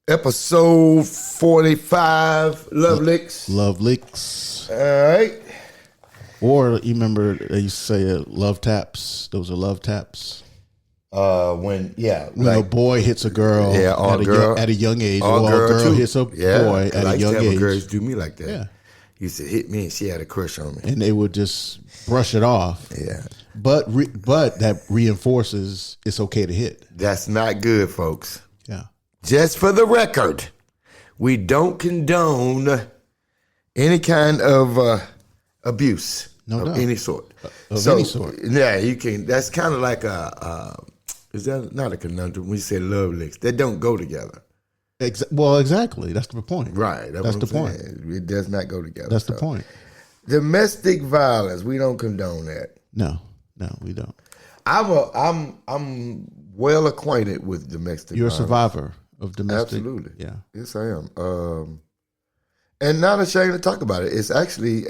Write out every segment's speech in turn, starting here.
Episode 45, Love Licks. Love Licks. All right. Or you remember they used to say love taps. Those are love taps. When a boy hits a girl, at a young age, or a girl hits a boy at a young age. Girls do me like that. Yeah. Used to hit me and she had a crush on me. And they would just brush it off. Yeah. But that reinforces it's okay to hit. That's not good, folks. Yeah. Just for the record, we don't condone any kind of abuse of any sort. Any sort. Yeah, you can. That's kind of like is that not a conundrum? We say love licks. They don't go together. Well, exactly. That's the point. Right. That's the point. It does not go together. That's the point. Domestic violence. We don't condone that. No, we don't. I'm well acquainted with domestic violence. You're a survivor of domestic. Absolutely. Yeah. Yes, I am. And not ashamed to talk about it. It's actually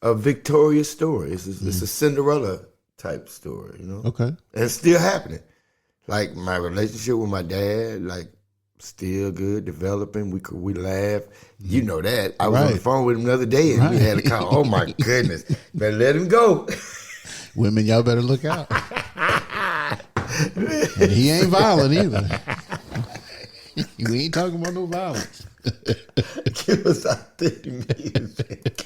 a victorious story. It's a Cinderella type story, you know? Okay. And it's still happening. Like my relationship with my dad, like still good, developing. We laugh. You know that. I was on the phone with him the other day and we had a call. Oh my goodness. Better let him go. Women, y'all better look out. And he ain't violent either. We ain't talking about no violence. Give us our theme music.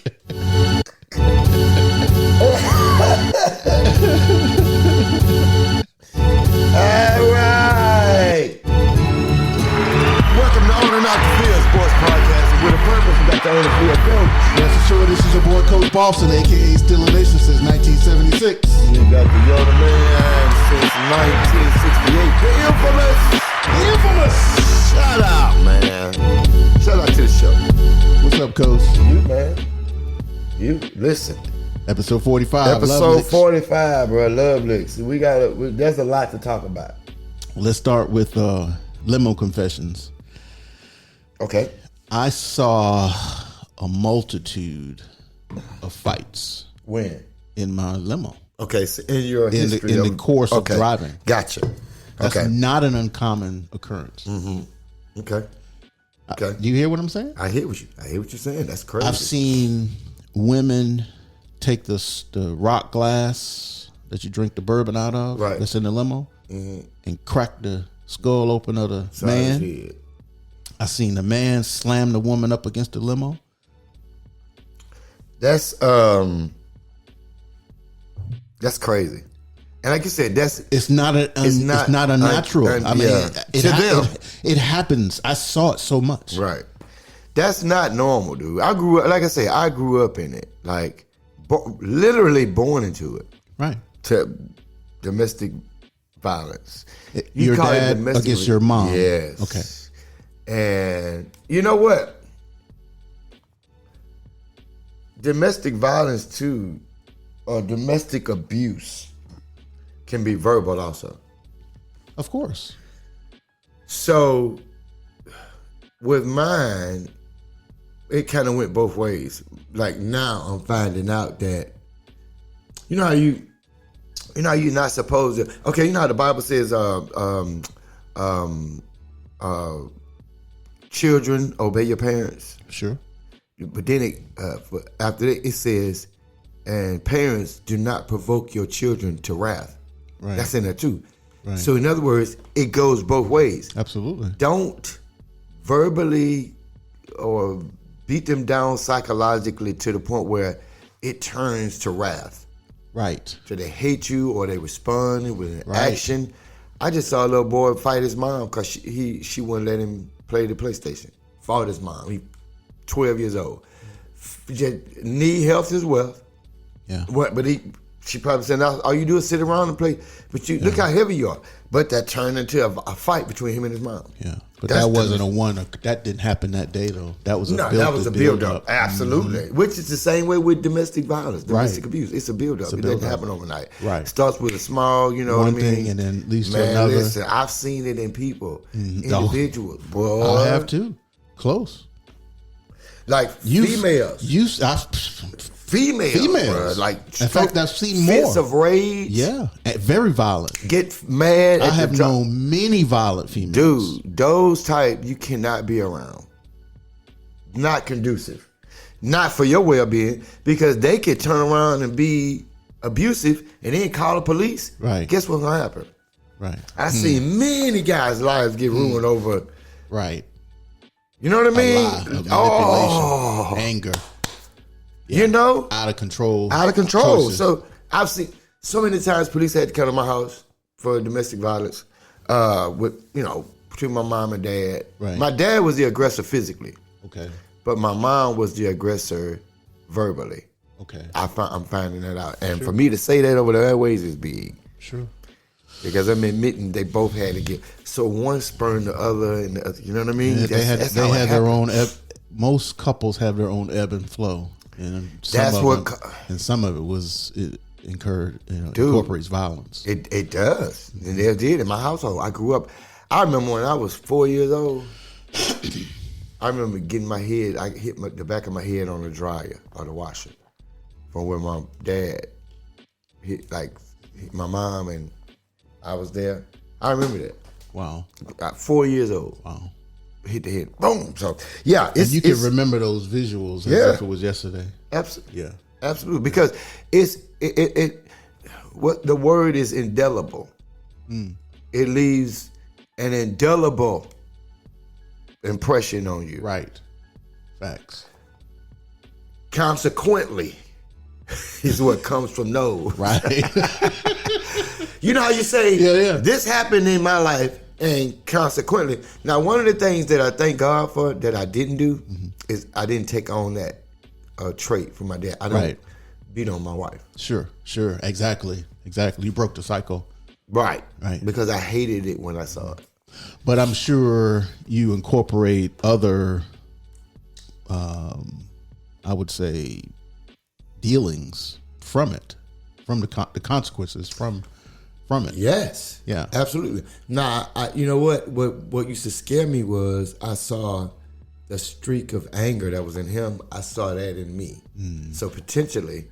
All right. Welcome to On and Off the Field Sports Podcast with a purpose. We got the On the Field coach. Yes, sure. This is your boy Coach Boston, a.k.a. Still a Nation since 1976. You got the Yoda Man since 1968. The infamous. Shout out, man. Shout out to the show. What's up, Coach? You, man. You, listen. Episode 45. Episode 45, bro. Love Licks. There's a lot to talk about. Let's start with limo confessions. Okay. I saw a multitude of fights. When? In my limo. Okay, so in your history in the course of driving. Gotcha. That's not an uncommon occurrence. Mm-hmm. Okay. Okay. Do you hear what I'm saying? I hear what you're saying. That's crazy. I've seen women take the rock glass that you drink the bourbon out of, that's in the limo, and crack the skull open of the man. I seen the man slam the woman up against the limo. That's crazy. And like you said, it's not unnatural. It happens. I saw it so much. Right. That's not normal, dude. I grew up in it. Like, literally born into it. Right. To domestic violence. Your dad against your mom. Yes. Okay. And you know what? Domestic violence too, or domestic abuse, can be verbal also. Of course. So with mine, it kind of went both ways. Like now I'm finding out that, you know how you're not supposed to, okay, you know how the Bible says children obey your parents? Sure. But then after that it says, and parents do not provoke your children to wrath. Right. That's in there too. Right. So in other words, it goes both ways. Absolutely. Don't verbally or beat them down psychologically to the point where it turns to wrath. Right. So they hate you or they respond with an action. I just saw a little boy fight his mom because she wouldn't let him play the PlayStation. Fought his mom. He 12 years old. Just need health as well. Yeah. But she probably said, "Now all you do is sit around and play." But you look how heavy you are. But that turned into a fight between him and his mom. Yeah, but that wasn't that didn't happen that day though. That was a build up. Absolutely, which is the same way with domestic violence, domestic abuse. It's a build up. It doesn't happen overnight. Right, it starts with a small, one what I mean, thing, and then leads to another. Listen, I've seen it in people, individuals. Boy, I have too. Close. Like females. females. Like, in fact, I've seen more fits of rage. Yeah, very violent. Get mad. I have known many violent females. Dude, those type you cannot be around. Not conducive. Not for your well-being, because they could turn around and be abusive and then call the police. Right. Guess what's gonna happen? Right. I seen many guys' lives get ruined over. Right. You know what I mean? A lie, manipulation, anger. Yeah. You know? Out of control. Out of control. Choices. So I've seen so many times police had to come to my house for domestic violence between my mom and dad. Right. My dad was the aggressor physically. Okay. But my mom was the aggressor verbally. Okay. I'm finding that out. And for me to say that over the airways is big. Sure. Because I'm admitting they both had to get, so one spurned the other, and the other, you know what I mean? Yeah, they had their own. Most couples have their own ebb and flow, and some of it was incorporates violence. It does, and they did in my household. I grew up. I remember when I was 4 years old. I remember getting my head. I hit the back of my head on the dryer or the washer, from where my dad hit my mom and. I was there. I remember that. Wow. 4 years old. Wow. Hit the head. Boom. So, yeah. You can remember those visuals as if it was yesterday. Absolutely. Yeah. Absolutely. Because what the word is indelible. It leaves an indelible impression on you. Right. Facts. Consequently is what comes from those. Right. You know how you say, this happened in my life, and consequently. Now, one of the things that I thank God for that I didn't do is I didn't take on that trait from my dad. I don't beat on my wife. Sure. Exactly. You broke the cycle. Right. Right. Because I hated it when I saw it. But I'm sure you incorporate other, I would say, dealings from it, from the consequences from it. Yes. Yeah. Absolutely. Now, you know what used to scare me was I saw the streak of anger that was in him. I saw that in me. So potentially,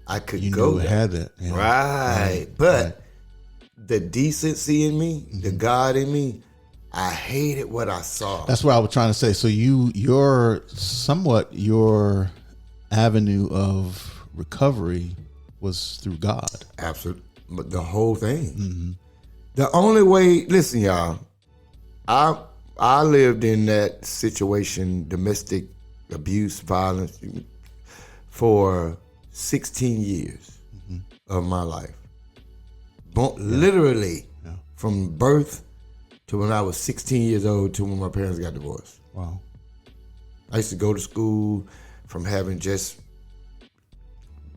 I could go there. Had that. Yeah. Right. But the decency in me, the God in me, I hated what I saw. That's what I was trying to say. So your avenue of recovery was through God. Absolutely. But the whole thing. The only way, listen, y'all, I lived in that situation, domestic abuse, violence, for 16 years of my life. Literally, from birth to when I was 16 years old to when my parents got divorced. Wow. I used to go to school from having just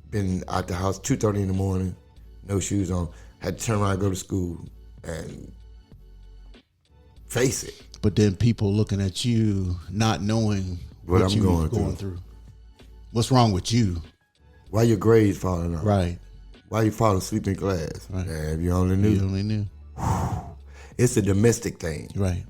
been out the house 2:30 in the morning, no shoes on, had to turn around and go to school and face it. But then people looking at you, not knowing what I'm going through. What's wrong with you? Why your grades falling off? Right. Why you fall asleep in class? Right. Man, if you only knew. It's a domestic thing. Right.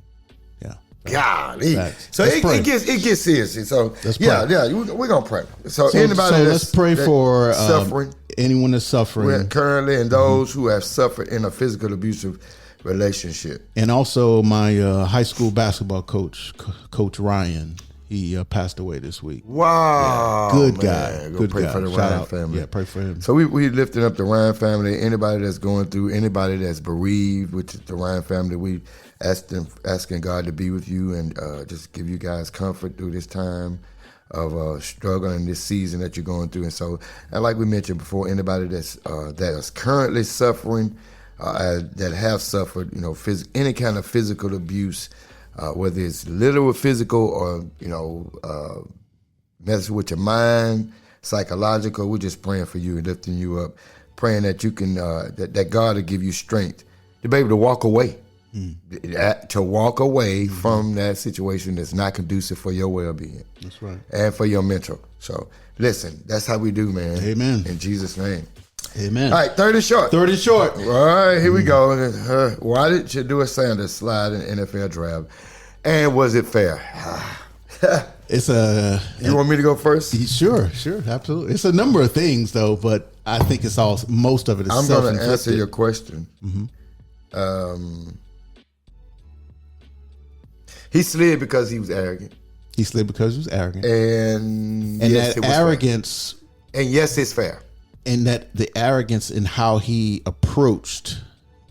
Yeah. Golly. So it gets serious. So we're gonna pray. So anybody let's pray for suffering, anyone that's suffering currently, and those who have suffered in a physical abusive relationship. And also my high school basketball coach, Coach Ryan. He passed away this week. Wow. Yeah. Good guy. Good pray guy. for the Shout Ryan out. family. Yeah, pray for him. So we lifting up the Ryan family. Anybody that's going through, anybody that's bereaved, which is the Ryan family, we asking God to be with you and just give you guys comfort through this time of struggle in this season that you're going through. And so, and like we mentioned before, anybody that is currently suffering, that have suffered, any kind of physical abuse, whether it's literal physical or, messing with your mind, psychological, we're just praying for you and lifting you up, praying that you can, that God will give you strength to be able to walk away, from that situation that's not conducive for your well-being. That's right. And for your mental. So, listen, that's how we do, man. Amen. In Jesus' name. Amen. All right, 30 short. 30 short. All right, here we go. Why did Shedeur Sanders slide in the NFL draft? And was it fair? It's a. You want me to go first? Sure, absolutely. It's a number of things though, but I think it's all most of it is. I'm going to answer your question. Mm-hmm. He slid because he was arrogant. And yes, that arrogance. Fair. And yes, it's fair. And that the arrogance in how he approached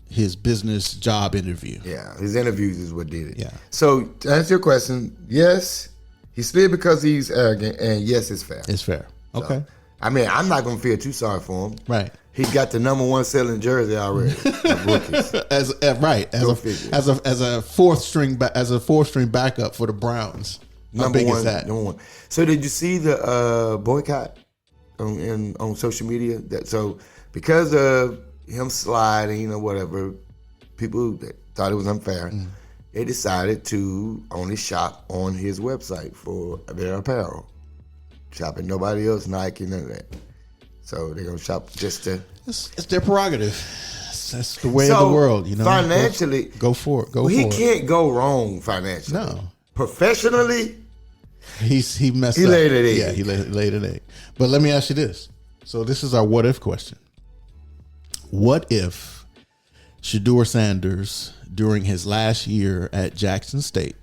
his business job interview. Yeah, his interviews is what did it. Yeah. So to answer your question, yes, he slid because he's arrogant, and yes, it's fair. It's fair. Okay. So, I mean, I'm not gonna feel too sorry for him. Right. He's got the #1 selling jersey already. as a fourth string backup for the Browns. How big is that? #1. So did you see the boycott on social media? So because of him sliding or whatever, people that thought it was unfair, they decided to only shop on his website for their apparel. Shopping nobody else, Nike, none of that. So they're gonna shop just to. It's their prerogative. That's the way of the world, you know. Financially, go for it. He can't go wrong financially. No. Professionally, he messed up. He laid it in. Yeah, he laid it in. But let me ask you this. So this is our what if question. What if Shedeur Sanders, during his last year at Jackson State,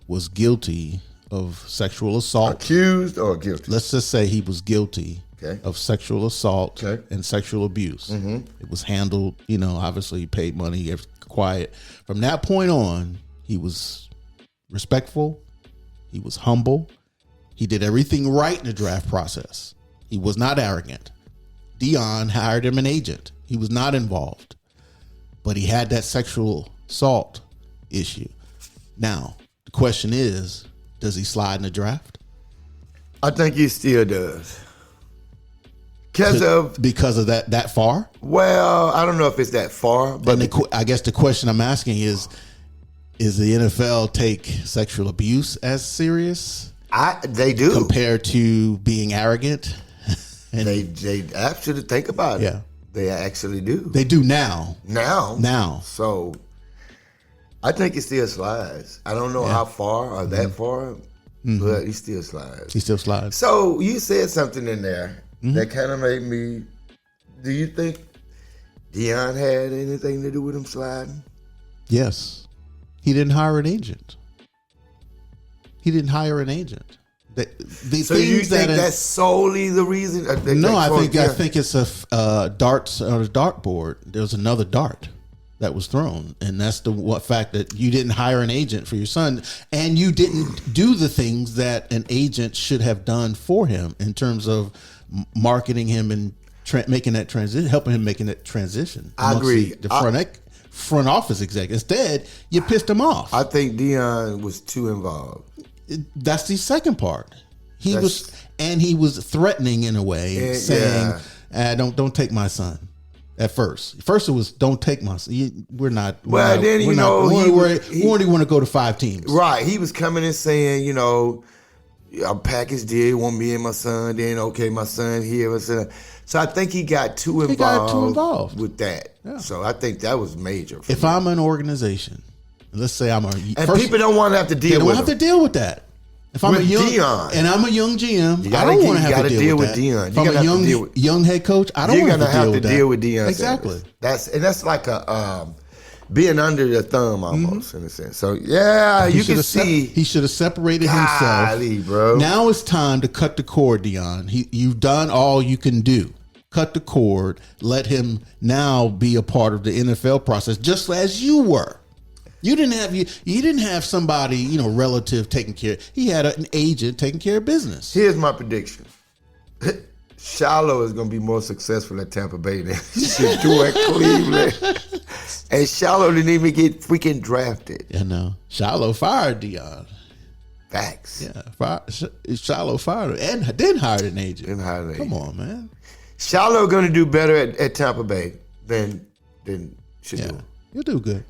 was guilty of sexual assault? Accused or guilty? Let's just say he was guilty of sexual assault and sexual abuse. Mm-hmm. It was handled, obviously he paid money, he was quiet. From that point on, he was respectful. He was humble. He did everything right in the draft process. He was not arrogant. Deion hired him an agent. He was not involved. But he had that sexual assault issue. Now, the question is, does he slide in the draft? I think he still does. Because of that far? Well, I don't know if it's that far. But I guess the question I'm asking is the NFL take sexual abuse as serious? They do. Compared to being arrogant? And they actually think about it. Yeah. They actually do. They do now. Now. So I think it still slides. I don't know how far or that far, but he still slides. So you said something in there that kind of made me. Do you think Deion had anything to do with him sliding? Yes. He didn't hire an agent. So you think that's solely the reason? No, I think it's a darts on a dartboard. There was another dart that was thrown, and that's the fact that you didn't hire an agent for your son, and you didn't do the things that an agent should have done for him in terms of marketing him and making that transition, helping him making that transition. I agree. The front office executive. Instead, you pissed him off. I think Deion was too involved. That's the second part. He was threatening in a way, saying, "Don't take my son." At first it was, "Don't take my son. We're not." We only want to go to 5 teams. Right. He was coming and saying, "Our package deal want me and my son. Then my son here, my son." So I think he got too involved with that. Yeah. So I think that was major. If I'm an organization. Let's say people don't want to have to deal with it. They don't have to deal with that. If I'm Deion. And I'm a young GM, I don't want to have to deal with that. Deion. If I'm a young head coach, I don't want to have to deal with Deion. Exactly. That's like a being under the thumb almost in a sense. So you can see he should have separated himself. Bro. Now it's time to cut the cord, Deion. You've done all you can do. Cut the cord. Let him now be a part of the NFL process, just as you were. You didn't have somebody, relative taking care. He had an agent taking care of business. Here's my prediction. Shiloh is going to be more successful at Tampa Bay than Shedeur at Cleveland. And Shiloh didn't even get freaking drafted. Yeah, no. Shiloh fired Deion. Facts. Yeah, Shiloh fired him and then hired an agent. Come on, man. Shiloh going to do better at Tampa Bay than Shedeur. Yeah, he'll do good.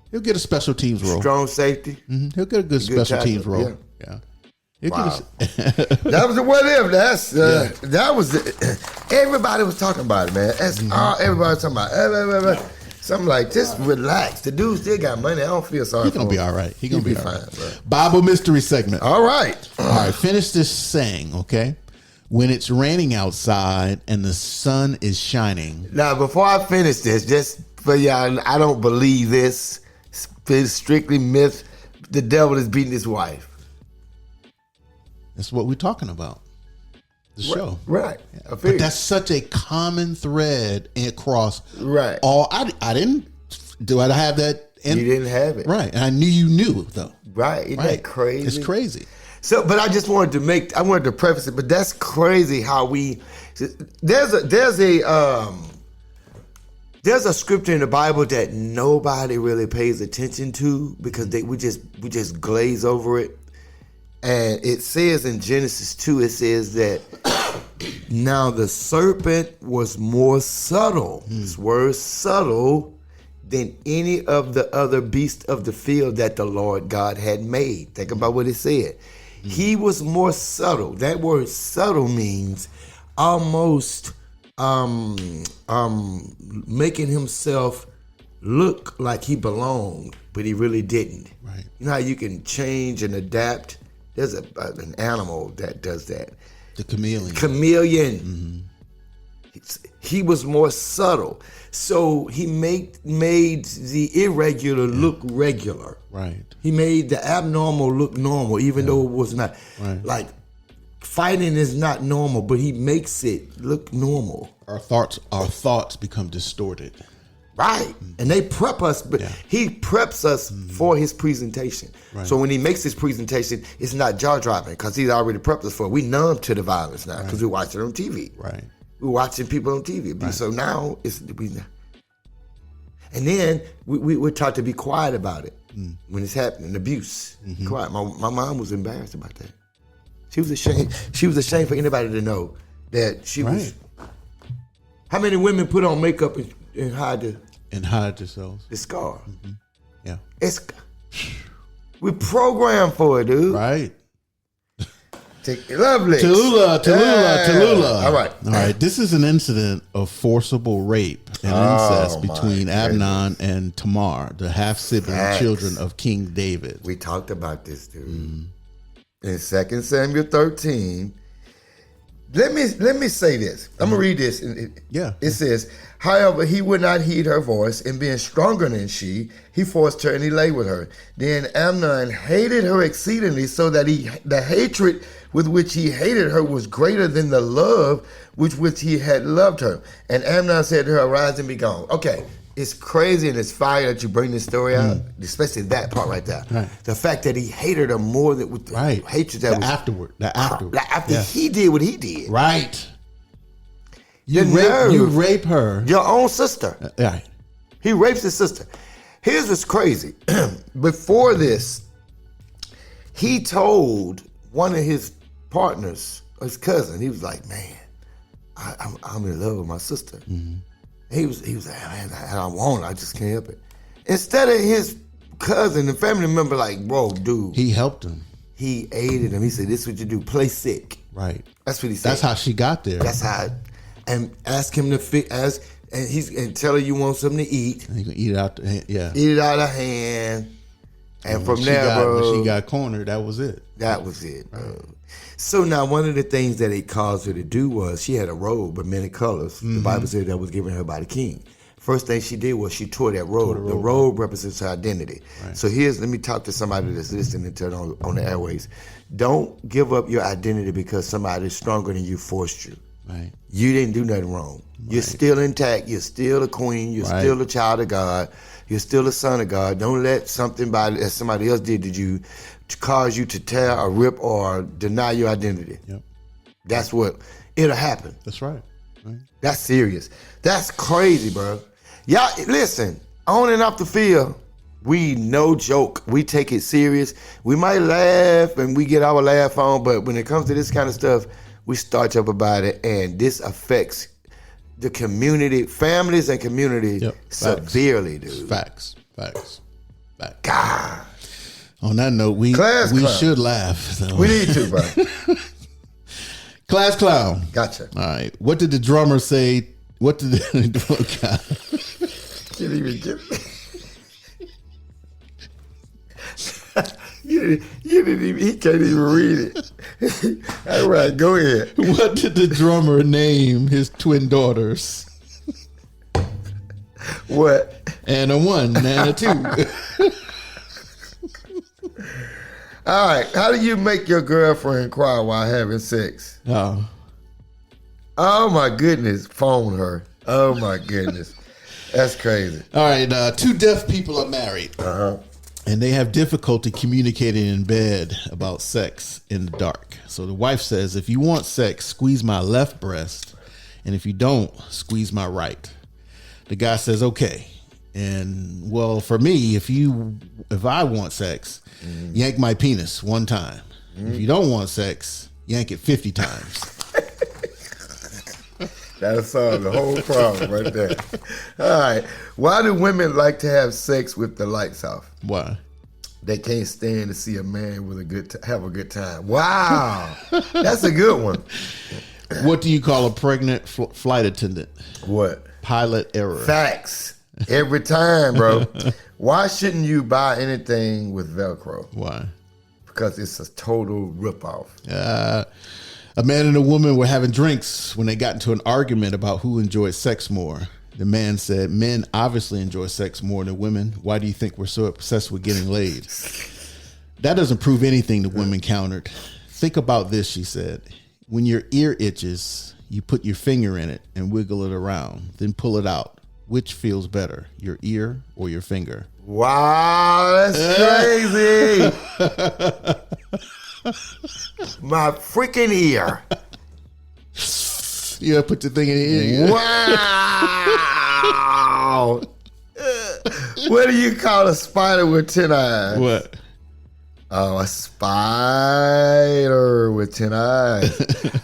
He'll get a special teams role. Strong safety. Mm-hmm. He'll get a good special teams role. Yeah. Wow. That was a what if. That was everybody was talking about it, man. That's all everybody was talking about. So I'm like, just relax. The dude still got money. I don't feel sorry for him. He's going to be all right. He's going to be fine, all right. Bro. Bible mystery segment. All right. All right. Finish this saying, okay? When it's raining outside and the sun is shining. Now, before I finish this, just for y'all, I don't believe this. It's strictly myth. The devil is beating his wife. That's what we're talking about. The show. Right. Yeah. But that's such a common thread across all. I didn't. Do I have that? You didn't have it. Right. And I knew you knew, though. Right. Isn't that crazy? It's crazy. So, but I just wanted to preface it, but that's crazy how there's a scripture in the Bible that nobody really pays attention to because we just glaze over it. And it says in Genesis 2, it says that now the serpent was more subtle. This word subtle than any of the other beasts of the field that the Lord God had made. Think about what it said. He was more subtle. That word subtle means almost making himself look like he belonged, but he really didn't. Right. You know how you can change and adapt? There's an animal that does that. The chameleon. Chameleon. He was more subtle. So he made the irregular look regular. Right. He made the abnormal look normal, even though it was not. Right. Like, fighting is not normal, but he makes it look normal. Our thoughts become distorted. Right. And they prep us, but he preps us for his presentation. Right. So when he makes his presentation, it's not jaw-dropping because he's already prepped us for it. We numb to the violence now because we watch it on TV. Right. We're watching people on TV. Right. So now and then we're taught to be quiet about it when it's happening, abuse. Quiet. My mom was embarrassed about that. She was ashamed. She was ashamed for anybody to know that she was. How many women put on makeup and hide themselves? The scar. Yeah. We programmed for it, dude. Right. Lovely. Tallulah. All right. This is an incident of forcible rape and incest between Amnon and Tamar, the half-sibling children of King David. We talked about this, dude. In 2 Samuel 13. Let me say this. I'm going to read this. It says, however, he would not heed her voice, and being stronger than she, he forced her and he lay with her. Then Amnon hated her exceedingly, so that the hatred with which he hated her was greater than the love with which he had loved her. And Amnon said to her, arise and be gone. Okay, it's crazy and it's fire that you bring this story out, especially that part right there. Right. The fact that he hated her more than with the hatred that was afterward. After he did what he did. Right. You rape her. Your own sister. Right. He rapes his sister. Here's what's crazy. Before this, he told one of his partners, his cousin, he was like, man, I'm in love with my sister. He was like, man, I want it. I just can't help it. Instead of his cousin and family member like, bro, dude. He helped him. He aided him. He said, this is what you do. Play sick. Right. That's what he said. That's how she got there. That's how. And ask him to and tell her you want something to eat. And you can eat it out the hand. Yeah. Eat it out of hand. And from there, bro. When she got cornered, that was it. That was it, bro. Right. So now one of the things that it caused her to do was she had a robe of many colors. The Bible said that was given her by the king. First thing she did was she tore that robe. The robe represents her identity. Right. So let me talk to somebody that's listening to it on the airways. Don't give up your identity because somebody stronger than you forced you. Right. You didn't do nothing wrong. Right. You're still intact. You're still a queen. You're still a child of God. You're still a son of God. Don't let something that somebody else did to you to cause you to tear or rip or deny your identity. Yep. That's what, it'll happen. That's right. That's serious. That's crazy, bro. Y'all, listen, on and off the field, we no joke. We take it serious. We might laugh and we get our laugh on, but when it comes to this kind of stuff, we starch up about it, and this affects the community, families and community severely, dude. Facts. God. On that note, we should laugh. So. We need to, bro. Class clown. Gotcha. All right. What did the drummer say? What did the can't even get it. You didn't even, he can't even read it. All right, go ahead. What did the drummer name his twin daughters? What? And a 1 and a 2. All right, how do you make your girlfriend cry while having sex? Oh. Oh my goodness, phone her. Oh my goodness. That's crazy. All right, 2 deaf people are married. Uh-huh. And they have difficulty communicating in bed about sex in the dark. So the wife says, if you want sex, squeeze my left breast. And if you don't, squeeze my right. The guy says, okay. And well, for me, if I want sex, yank my penis 1 time. If you don't want sex, yank it 50 times. That'll solve the whole problem right there. All right. Why do women like to have sex with the lights off? Why? They can't stand to see a man with have a good time. Wow. That's a good one. What do you call a pregnant flight attendant? What? Pilot error. Facts. Every time, bro. Why shouldn't you buy anything with Velcro? Why? Because it's a total ripoff. A man and a woman were having drinks when they got into an argument about who enjoyed sex more. The man said, men obviously enjoy sex more than women. Why do you think we're so obsessed with getting laid? That doesn't prove anything, the woman countered. Think about this, she said. When your ear itches, you put your finger in it and wiggle it around, then pull it out. Which feels better, your ear or your finger? Wow, that's crazy. My freaking ear. Yeah, put the thing in your ear. Wow. What do you call a spider with 10 eyes? What? Oh, a spider with 10 eyes.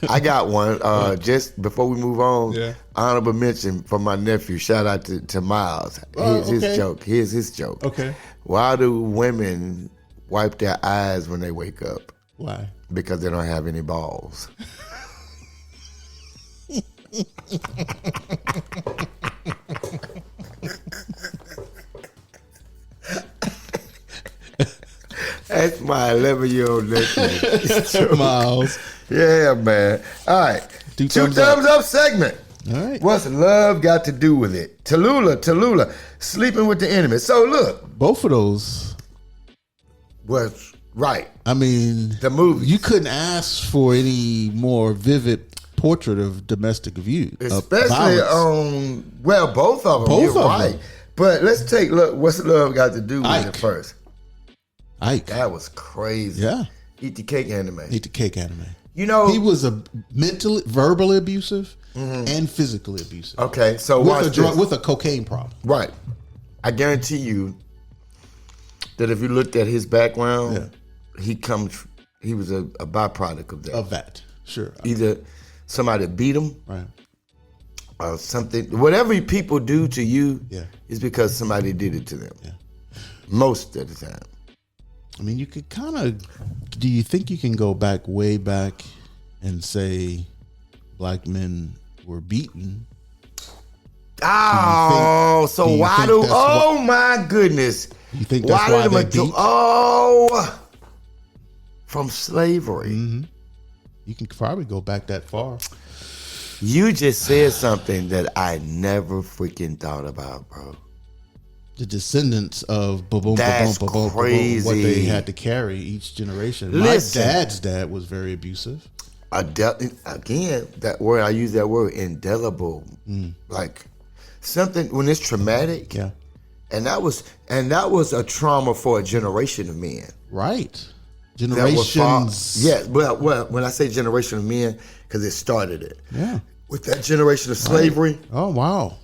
I got one. Just before we move on, honorable mention for my nephew. Shout out to Miles. Here's his joke. Here's his joke. Okay. Why do women wipe their eyes when they wake up? Why? Because they don't have any balls. That's my 11-year-old nephew. Miles. Yeah, man. All right. Two thumbs up segment. All right. What's love got to do with it? Tallulah, sleeping with the enemy. So look. Both of those was right. I mean, the movie. You couldn't ask for any more vivid portrait of domestic abuse. Especially on, both of them. Both You're of right. them. But let's take, look, what's love got to do with it first? Ike. That was crazy. Yeah. Eat the cake anime. Eat the cake anime. You know, he was a verbally abusive and physically abusive. Okay, so with a cocaine problem. Right. I guarantee you that if you looked at his background, he was a byproduct of that. Of that, sure. Either somebody beat him, right, or something. Whatever people do to you, is because somebody did it to them. Yeah. Most of the time. I mean, you could kind of. Do you think you can go way back, and say black men were beaten? Oh, so why do? Oh my goodness! You think that's why they beat? From slavery. Mm-hmm. You can probably go back that far. You just said something that I never freaking thought about, bro. The descendants of That's crazy. what they had to carry each generation. Listen, my dad's dad was very abusive. Again, that word, I use that word, indelible. Like something when it's traumatic. Yeah. And that was a trauma for a generation of men. Right. Generations. Well, when I say generation of men, because it started it. Yeah. With that generation of slavery. Right. Oh, wow.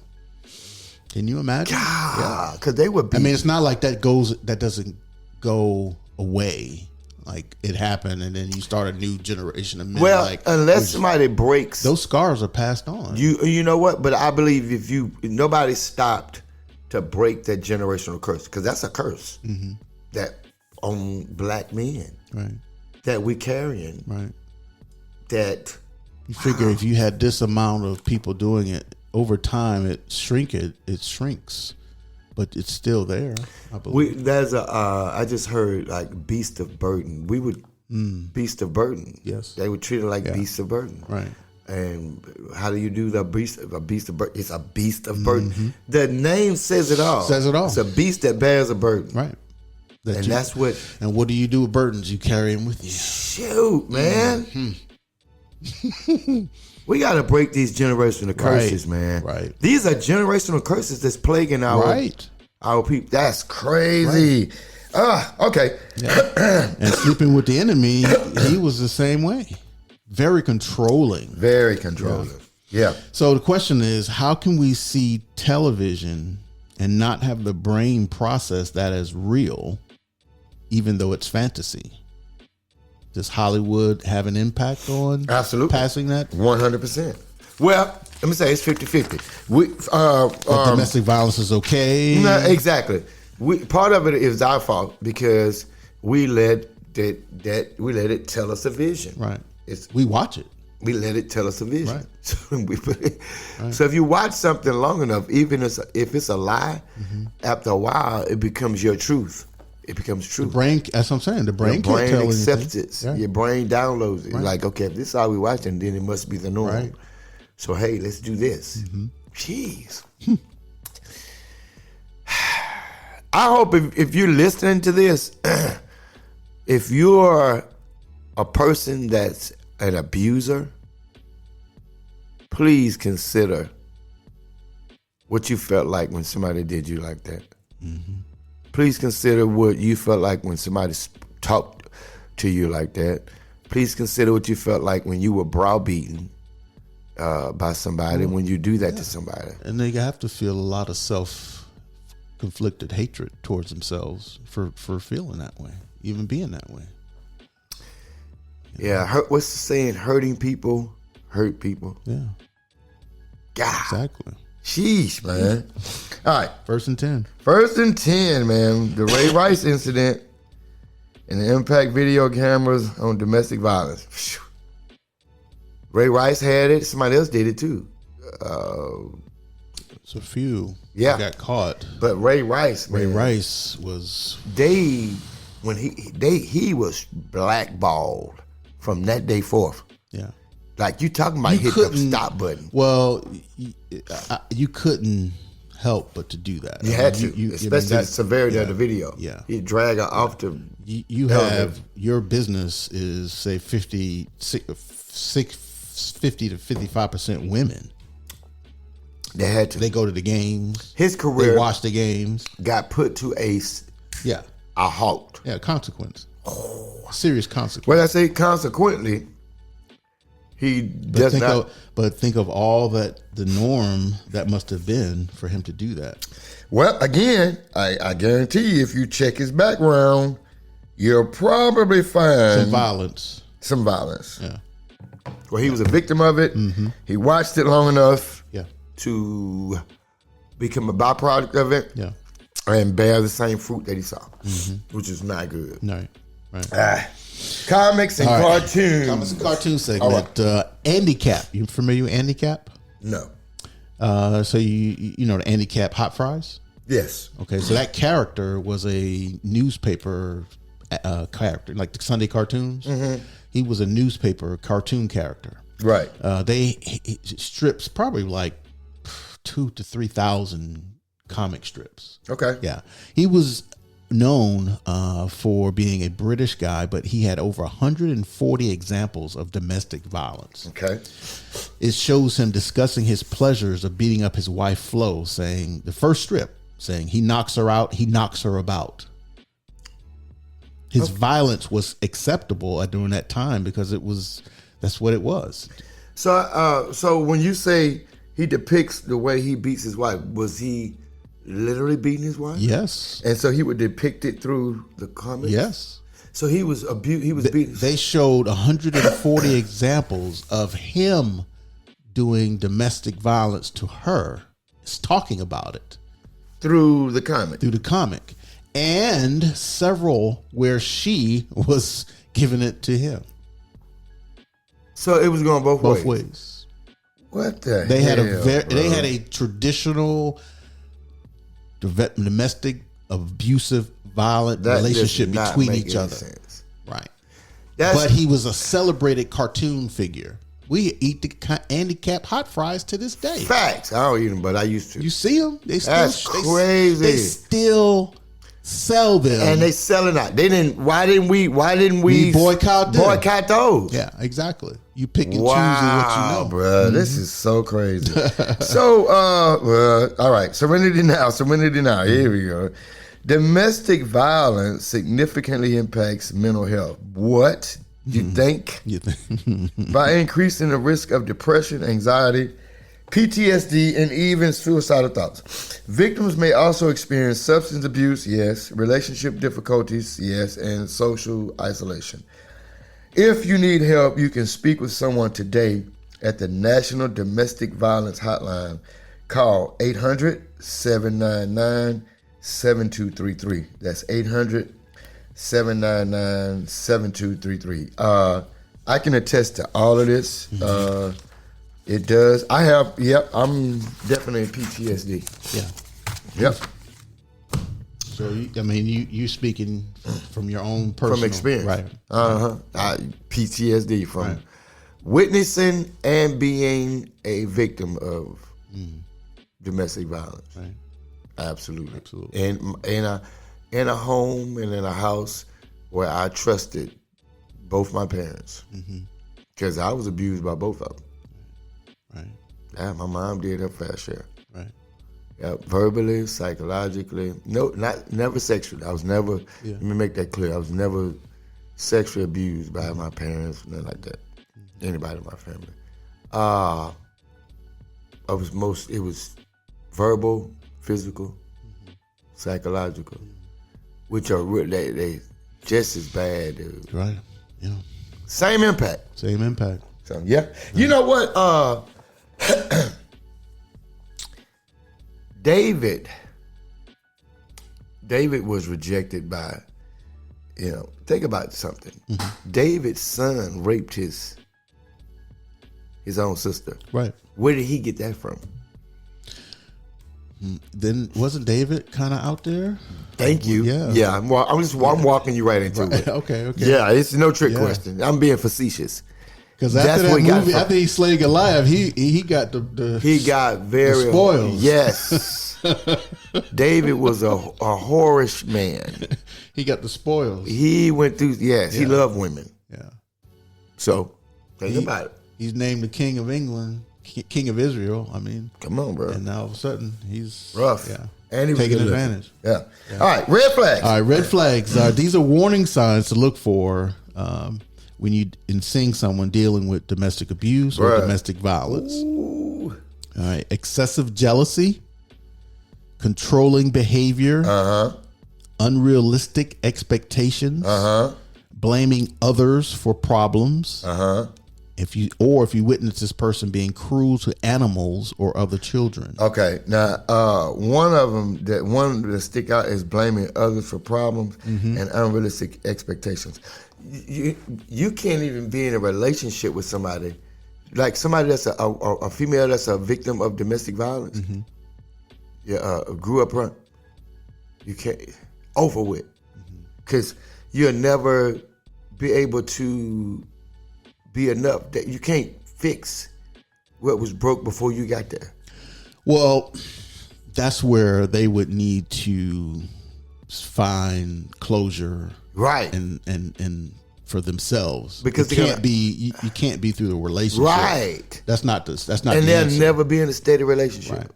Can you imagine? God, because they would be. I mean, it's not like that doesn't go away. Like it happened, and then you start a new generation of men. Well, unless somebody breaks, those scars are passed on. You know what? But I believe if nobody stopped to break that generational curse, because that's a curse that on black men, right? That we carrying, right? That you figure if you had this amount of people doing it over time, it shrinks. but it's still there. I believe. I just heard like beast of burden. We would beast of burden. Yes, they would treat it like beast of burden. Right. And how do you do the beast? A beast of burden. It's a beast of burden. The name says it all. Says it all. It's a beast that bears a burden. Right. That's what. And what do you do with burdens? You carry them with you. Shoot, man. We got to break these generational curses, man. Right. These are generational curses that's plaguing our people. That's crazy. Right. Okay. Yeah. And sleeping with the enemy, he was the same way. Very controlling. Very controlling. Yeah. So the question is, how can we see television and not have the brain process that as real, even though it's fantasy? Does Hollywood have an impact on passing that? 100%. Well, let me say it's 50-50. Domestic violence is okay. No, exactly. Part of it is our fault because we let it tell us a vision. Right. We watch it. We let it tell us a vision. Right. So if you watch something long enough, even if it's a lie, after a while it becomes your truth. It becomes true. The brain, that's what I'm saying. The brain accepts it. Yeah. Your brain downloads it. Right. Like, okay, if this is how we watching, then it must be the norm. Right. So hey, let's do this. Jeez. I hope if you're listening to this, if you're a person that's an abuser, please consider what you felt like when somebody did you like that. Please consider what you felt like when somebody talked to you like that. Please consider what you felt like when you were browbeaten by somebody, when you do that to somebody. And they have to feel a lot of self-conflicted hatred towards themselves for feeling that way, even being that way. Yeah, what's the saying? Hurting people hurt people. Yeah. God. Exactly. Sheesh, man. All right. First and 10. First and 10, man. The Ray Rice incident and the impact video cameras on domestic violence. Whew. Ray Rice had it. Somebody else did it too. It's a few. Yeah. Got caught. But Ray Rice, man. Ray Rice was. He was blackballed from that day forth. Yeah. Like you talking about hit the stop button. Well, you couldn't help but to do that. You had to, especially the severity of the video. Yeah. He drag her off the. You have your business is say 50 to 55% women. They had to. They go to the games. His career. They watch the games. Got put to a halt. Yeah, consequence. Serious consequence. Well, I say consequently, he does not. But think of all that the norm that must have been for him to do that. Well, again, I guarantee you, if you check his background, you'll probably find some violence. Yeah. Well, he was a victim of it. He watched it long enough to become a byproduct of it. Yeah. And bear the same fruit that he saw, which is not good. Right. Comics and cartoons. Comics and cartoon segment. Andy Cap. You familiar with Andy Cap? No. So you know the Andy Cap hot fries? Yes. Okay, so that character was a newspaper character, like the Sunday cartoons. He was a newspaper cartoon character. Right. He strips probably like 2,000 to 3,000 comic strips. Okay. Yeah. He was known for being a British guy, but he had over 140 examples of domestic violence. Okay. It shows him discussing his pleasures of beating up his wife, Flo, saying, the first strip, saying he knocks her out, he knocks her about. His violence was acceptable during that time because that's what it was. So when you say he depicts the way he beats his wife, was he literally beating his wife? Yes. And so he would depict it through the comics? Yes. So he was beating. They showed 140 examples of him doing domestic violence to her. It's talking about it. Through the comic. And several where she was giving it to him. So it was going both ways. What the they hell? They had a traditional domestic abusive, violent relationship between each other. Sense. Right. But he was a celebrated cartoon figure. We eat the handicapped hot fries to this day. Facts. I don't eat them, but I used to. You see them? That's crazy. They still sell them, and they selling out. They didn't. Why didn't we boycott them? Boycott those? Yeah, exactly. You pick and choose what you know, bro. This is so crazy. So, all right. Serenity now. Here we go. Domestic violence significantly impacts mental health. What? You think? By increasing the risk of depression, anxiety, PTSD, and even suicidal thoughts. Victims may also experience substance abuse, yes, relationship difficulties, yes, and social isolation. If you need help, you can speak with someone today at the National Domestic Violence Hotline. Call 800-799-7233. That's 800-799-7233. I can attest to all of this. It does. I'm definitely PTSD. Yeah. Yep. So, you speaking from your own personal... From experience. Right. PTSD from witnessing and being a victim of domestic violence. Right. Absolutely. And in a home and in a house where I trusted both my parents. Because I was abused by both of them. Right. Yeah, my mom did her fair share. Right. Yeah, verbally, psychologically. Never sexually. I was never, let me make that clear, I was never sexually abused by my parents, nothing like that. Anybody in my family. It was verbal, physical, psychological, which are they just as bad, dude. Right. Yeah. Same impact. So yeah. Right. You know what? David was rejected by, think about something. David's son raped his own sister. Right. Where did he get that from? Then wasn't David kind of out there? Thank you. Yeah. I'm walking you right into it. Okay. Yeah, it's no trick question. I'm being facetious. Because after that movie, after he slayed Goliath, he got the spoils. Yes. David was a whorish man. He got the spoils. He went through. Yes, he loved women. Yeah. So think about it. He's named the King of England, King of Israel. Come on, bro. And now all of a sudden he's rough. Yeah. And he was taking advantage. Yeah. All right, red flags. All right, red flags. These are warning signs to look for when you seeing someone dealing with domestic abuse or domestic violence. Ooh. All right, excessive jealousy, controlling behavior, unrealistic expectations, blaming others for problems. If you witness this person being cruel to animals or other children. Okay, now one of them that stick out is blaming others for problems and unrealistic expectations. You can't even be in a relationship with somebody, like somebody that's a female that's a victim of domestic violence. Grew up around. You can't over with, because you'll never be able to be enough. That you can't fix what was broke before you got there. Well, that's where they would need to find closure, right? And for themselves, because you can't be through the relationship, right? That's not. And they'll never be in a steady relationship. Right.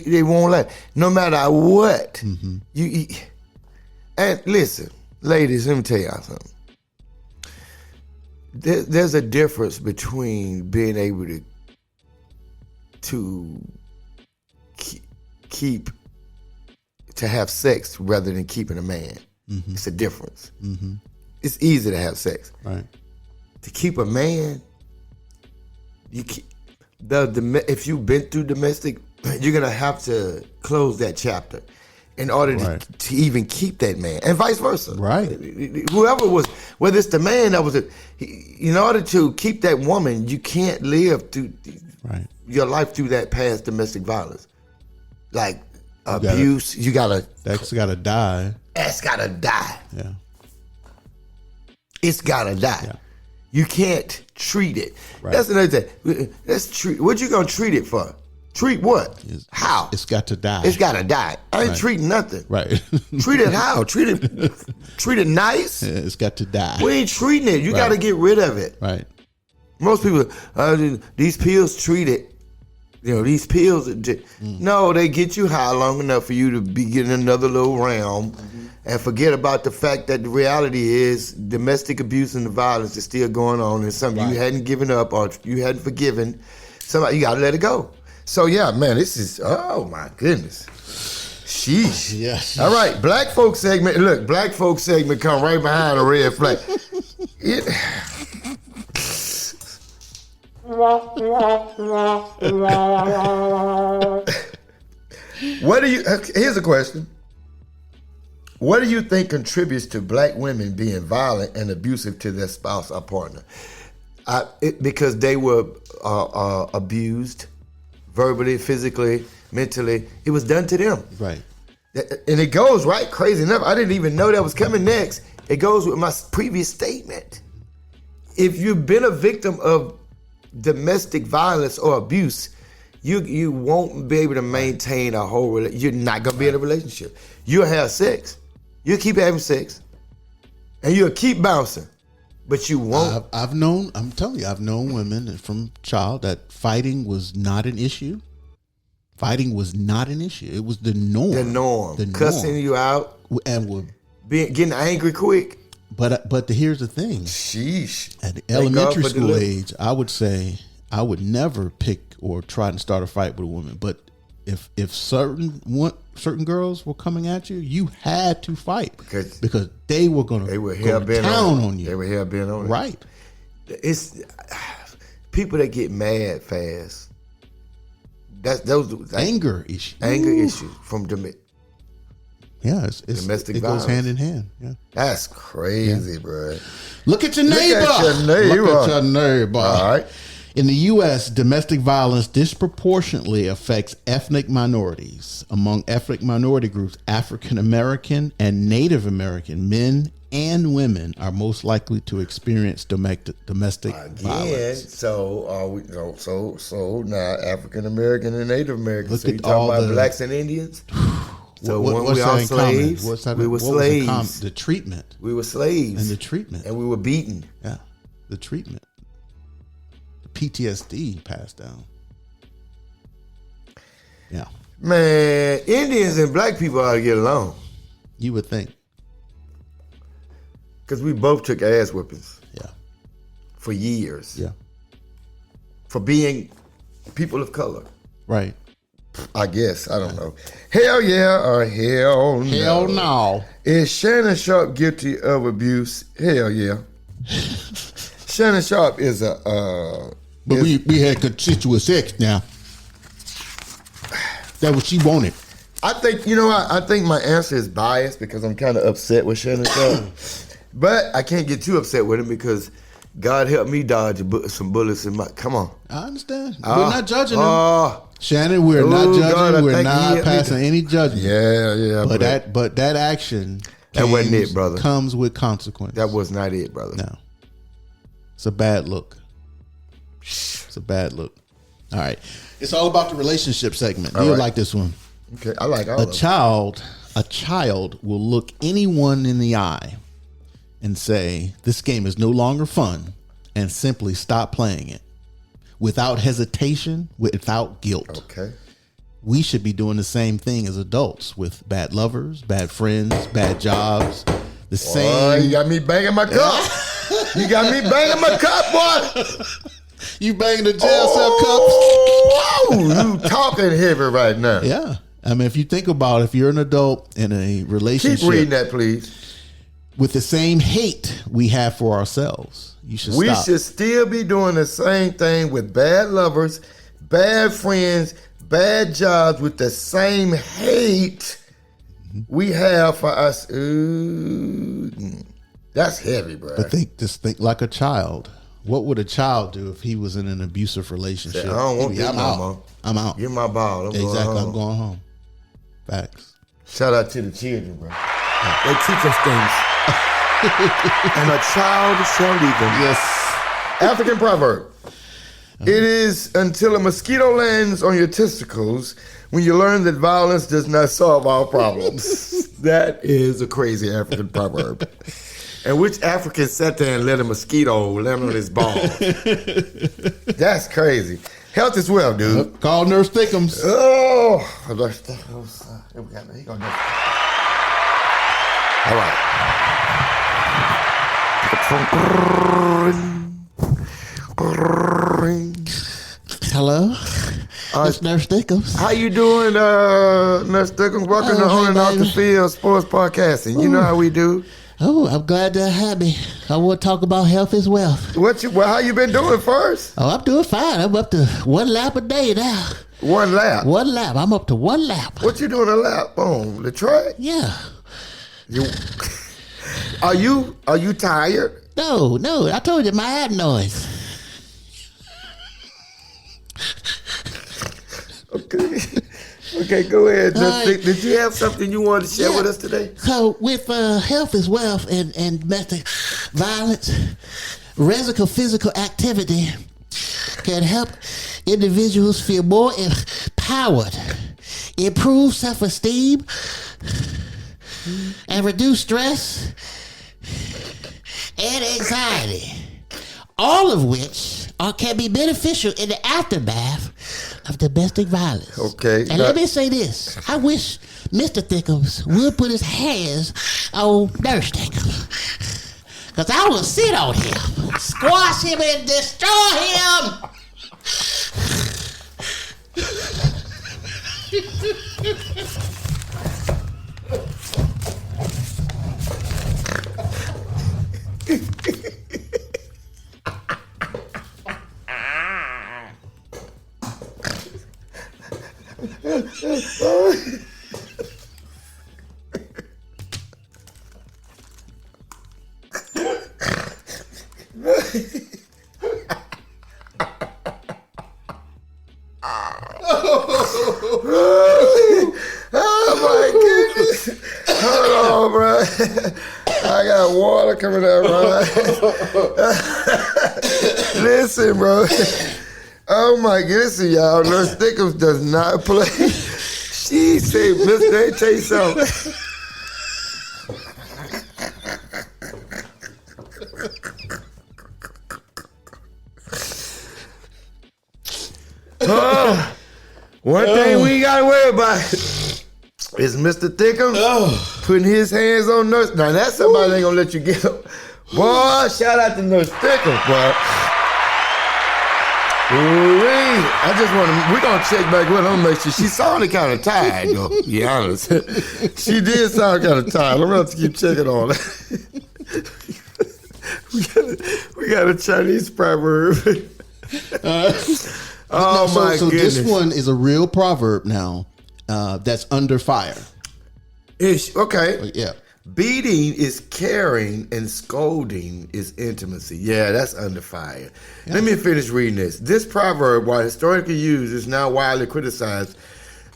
They won't let, no matter what you. And listen, ladies, let me tell y'all something. There's a difference between being able to have sex rather than keeping a man. It's a difference. It's easy to have sex. Right. To keep a man, if you've been through domestic, you're gonna have to close that chapter in order to even keep that man, and vice versa. Right. Whoever was, whether it's the man that was, in order to keep that woman, you can't live through your life through that past domestic violence. Like, abuse. That's gotta die. That's gotta die. Yeah. It's gotta die. Yeah. You can't treat it. Right. That's another thing. What you gonna treat it for? Treat what? How? It's got to die. It's gotta die. I ain't treating nothing. Right. Treat it how? Treat it nice. Yeah, it's got to die. We ain't treating it. You gotta get rid of it. Right. Most people, these pills treat it. These pills. No, they get you high long enough for you to be getting another little realm, and forget about the fact that the reality is domestic abuse and the violence is still going on, and something you hadn't given up or you hadn't forgiven. Somebody, you gotta let it go. So yeah, man, this is, oh my goodness. Sheesh. Yes. All right, black folk segment. Look, black folk segment come right behind the red flag. Here's a question. What do you think contributes to black women being violent and abusive to their spouse or partner? Because they were abused verbally, physically, mentally. It was done to them. Right. And it goes, right, crazy enough, I didn't even know that was coming next. It goes with my previous statement. If you've been a victim of domestic violence or abuse, you won't be able to maintain a whole relationship. You're not going to be in a relationship. You'll have sex. You'll keep having sex. And you'll keep bouncing. But you won't. I've known women from child that fighting was not an issue. Fighting was not an issue. It was the norm. The norm. Cussing you out. And getting angry quick. But here's the thing. Sheesh. At the elementary school age, I would say I would never pick or try to start a fight with a woman. But if certain girls were coming at you, you had to fight because they were going to town on you. They were hell bent on it. Right. It's people that get mad fast. Those anger issues. Anger issues from domestic. Yeah, domestic it violence. goes hand in hand. Yeah, that's crazy, bro. Look at your neighbor. Look at your neighbor. All right. In the U.S., domestic violence disproportionately affects ethnic minorities. Among ethnic minority groups, African American and Native American men and women are most likely to experience domestic violence. So now African American and Native American. Look so you talking about blacks and Indians? So when we are slaves, we were slaves. The treatment. We were slaves. And the treatment. And we were beaten. Yeah, the treatment. The PTSD passed down. Yeah. Man, Indians and black people ought to get along. You would think. Because we both took ass whippings. Yeah. For years. Yeah. For being people of color. Right. I guess. I don't know. Hell yeah or hell no. Hell no. Is Shannon Sharp guilty of abuse? Hell yeah. Shannon Sharp is a... but we had consensual sex now. That's what she wanted. I think, I think my answer is biased because I'm kind of upset with Shannon Sharp. But I can't get too upset with him because God helped me dodge some bullets in my... Come on. I understand. We're not judging him. Shannon, we're not judging. God, we're not passing any judgment. Yeah. But that action that wasn't it, brother. Comes with consequence. That was not it, brother. No. It's a bad look. It's a bad look. All right. It's all about the relationship segment. You'll like this one. Okay, I like all of them. A child will look anyone in the eye and say, this game is no longer fun, and simply stop playing it. Without hesitation, without guilt. Okay. We should be doing the same thing as adults with bad lovers, bad friends, bad jobs. The same. You got me banging my cup. You got me banging my cup, boy. You banging the jail cell cups. Oh, you talking heavy right now. Yeah. I mean, if you think about it, if you're an adult in a relationship. Keep reading that, please. With the same hate we have for ourselves. You should stop. We should still be doing the same thing with bad lovers, bad friends, bad jobs with the same hate we have for us. Ooh, that's heavy, bro. But just think like a child. What would a child do if he was in an abusive relationship? I don't want this no more. I'm out. Give my ball. I'm going home. I'm going home. Facts. Shout out to the children, bro. They teach us things. And a child shall lead them. Yes. African proverb. It is until a mosquito lands on your testicles when you learn that violence does not solve all problems. That is a crazy African proverb. And which African sat there and let a mosquito land on his balls? That's crazy. Health is wealth, dude. Call Nurse Thickems. Oh, Nurse Thickems. Here we got it. He gonna do it. All right. Hello, it's Nurse Thickems. How you doing, Nurse Thickems? Welcome to On and Off the Field Sports Podcasting. You know how we do. Oh, I'm glad to have me. I want to talk about health as well. How you been doing first? Oh, I'm doing fine. I'm up to 1 lap a day now. 1 lap? 1 lap. I'm up to 1 lap. What you doing a lap on? The track? Yeah. Are you tired? No. I told you my adenoids. Okay, go ahead. Did you have something you wanted to share with us today? So, with health is wealth and domestic violence, regular physical activity can help individuals feel more empowered, improve self-esteem, and reduce stress and anxiety, all of which can be beneficial in the aftermath of domestic violence. Okay. And let me say this. I wish Mr. Thickems would put his hands on Nurse Thickems. Because I will sit on him, squash him, and destroy him. Oh my goodness. Hold on, bro. I got water coming out, bro. Listen, bro. Oh my goodness, y'all. Nurse Thickems does not play. She said, Mister, let me tell you something. One thing we ain't got to worry about is Mr. Thickems putting his hands on Nurse. Now, that's somebody ain't going to let you get up. Boy, shout out to Nurse Thickems, boy. I just want to, we're going to check back with her and make sure. She sounded kind of tired, though, to be honest. She did sound kind of tired. I'm going to have to keep checking on her. we got a Chinese proverb. My goodness. This one is a real proverb now that's under fire. Okay. Yeah. Beating is caring and scolding is intimacy. Yeah, that's under fire. Yeah. Let me finish reading this. This proverb, while historically used, is now widely criticized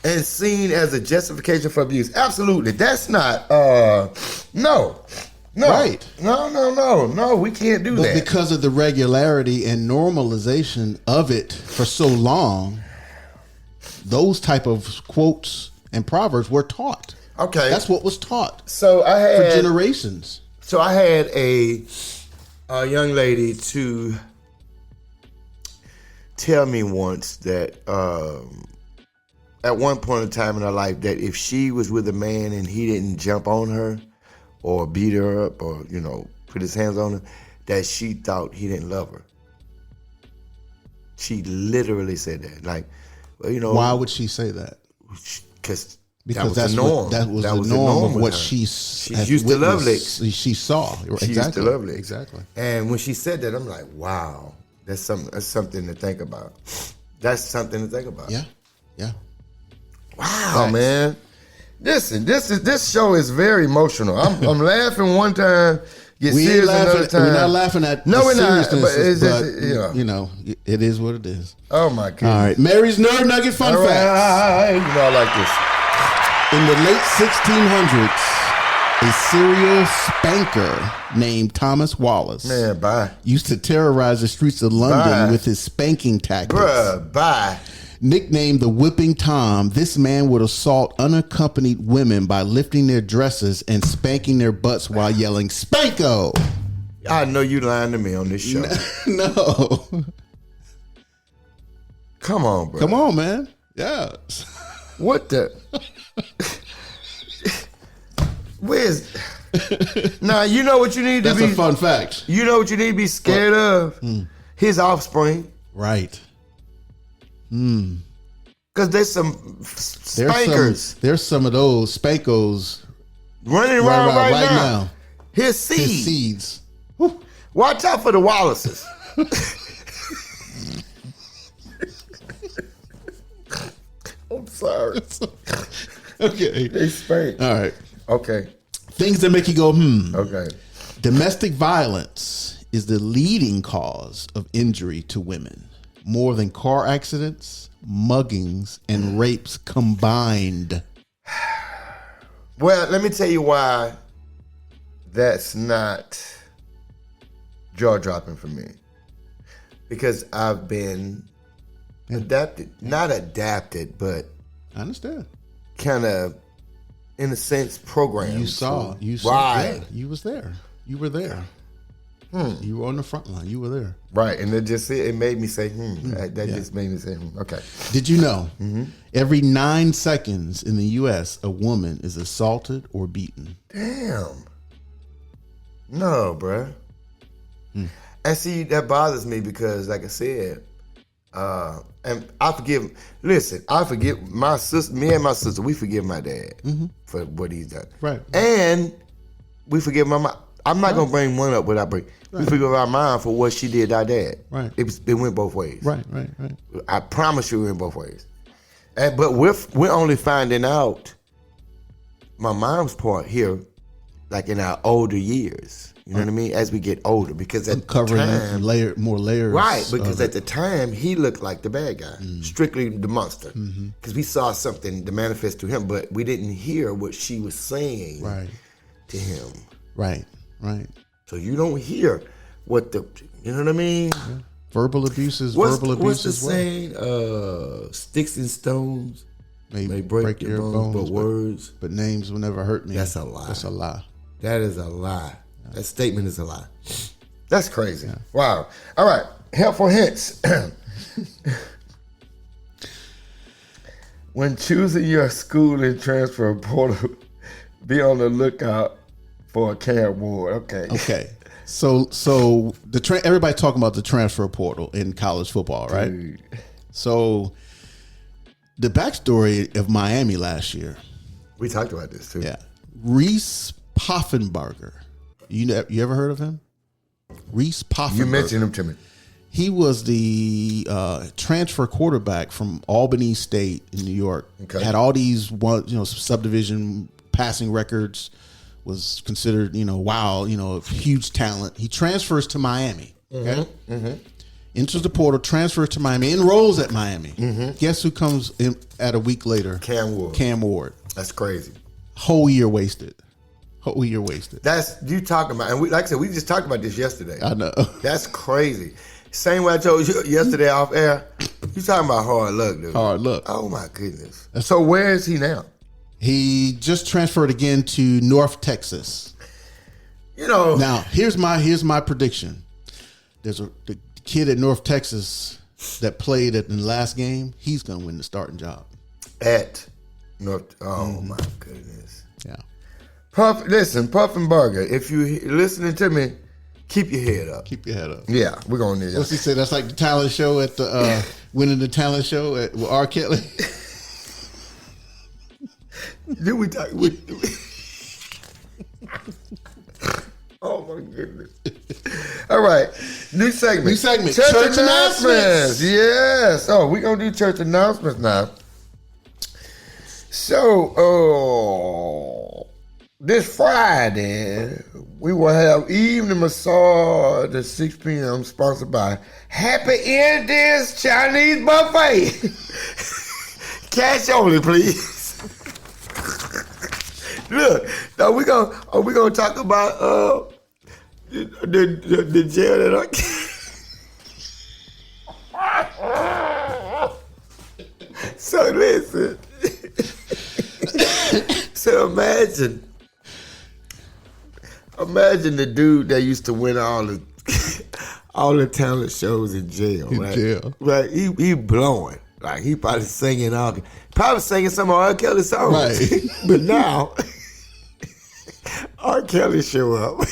and seen as a justification for abuse. Absolutely. That's not, no. Right. No, we can't do that. But because of the regularity and normalization of it for so long, those type of quotes and proverbs were taught. Okay. That's what was taught. So I had for generations. So I had a young lady to tell me once that at one point in time in her life that if she was with a man and he didn't jump on her or beat her up or, put his hands on her, that she thought he didn't love her. She literally said that. Like, well, why would she say that? Because that's the norm. That was the norm of what she used to love licks. She saw. She used to love licks. Exactly. And when she said that, I'm like, wow, that's something to think about. That's something to think about. Yeah. Wow, man. Listen, this show is very emotional. I'm laughing one time, get serious another time. We're not laughing at no, we're not. But it is what it is. Oh my goodness! All right, Mary's Nerd Nugget fun facts. I like this. In the late 1600s, a serial spanker named Thomas Wallace used to terrorize the streets of London with his spanking tactics. Nicknamed the Whipping Tom, this man would assault unaccompanied women by lifting their dresses and spanking their butts while yelling, "Spanko!" I know you lying to me on this show. No. Come on, bro. Come on, man. Yeah. What the? Where's? Now you know what you need to be. That's a fun fact. You know what you need to be scared of? His offspring. Right. Because there's some spankers. There's some of those spankos running around right now. His seeds. His seeds. Watch out for the Wallaces. I'm sorry. Okay. They spank. All right. Okay. Things that make you go, Okay. Domestic violence is the leading cause of injury to women, more than car accidents, muggings, and rapes combined. Well, let me tell you why that's not jaw-dropping for me. Because I've been not adapted, but I understand. Kind of, in a sense, programmed. You saw. Right. Yeah, you was there. You were there. You were on the front line. You were there. Right. And it made me say, That just made me say, Okay. Did you know every 9 seconds in the U.S., a woman is assaulted or beaten? Damn. No, bruh. And see, that bothers me because, like I said, and I forgive my sister, me and my sister, we forgive my dad for what he's done. Right. And we forgive my mom. I'm not going to bring one up without bringing. We forgive our mom for what she did to our dad. Right. It went both ways. Right. I promise you it went both ways. But we're only finding out my mom's part here, like in our older years. You know what I mean? As we get older, because at the time, more layers. Right, because at the time he looked like the bad guy, strictly the monster. Because we saw something to manifest to him, but we didn't hear what she was saying to him. Right. So you don't hear what you know what I mean? Yeah. Verbal abuse is verbal abuse. What's the saying? Sticks and stones may break your bones, but words. But names will never hurt me. That's a lie. That's a lie. That is a lie. That statement is a lie. That's crazy. Yeah. Wow. All right. Helpful hints. When choosing your school and transfer portal, be on the lookout for a CAM ward. Okay. So everybody talking about the transfer portal in college football, right? Dude. So the backstory of Miami last year. We talked about this too. Yeah. Reese Poffenbarger. You ever heard of him? Reese Poffenbarger. You mentioned him to me. He was the transfer quarterback from Albany State in New York. Okay. Had all these subdivision passing records. Was considered huge talent. He transfers to Miami. Okay. Enters the portal, transfers to Miami, enrolls at Miami. Guess who comes in at a week later? Cam Ward. That's crazy. Whole year wasted. That's you talking about, and like I said, we just talked about this yesterday. I know. That's crazy. Same way I told you yesterday off air. You talking about hard luck, dude. Hard luck. Oh my goodness. So where is he now? He just transferred again to North Texas. Now here's my prediction. There's the kid at North Texas that played in the last game. He's gonna win the starting job at North. Oh my goodness. Yeah. Poffenbarger, if you're listening to me, keep your head up. Yeah, we're going to need that. What's he say? That's like the talent show at the winning the talent show with R. Kelly. Did we talk? Oh my goodness! All right, new segment. Church announcements. Yes. Oh, we're gonna do church announcements now. So, this Friday, we will have evening massage at 6 p.m. sponsored by Happy Indians Chinese Buffet. Cash only, please. Look, are we gonna talk about the jail that So listen. So imagine the dude that used to win all the talent shows in jail, right? Jail. Right. He blowing. Like he probably singing some of R. Kelly songs. Right. But now R. Kelly show up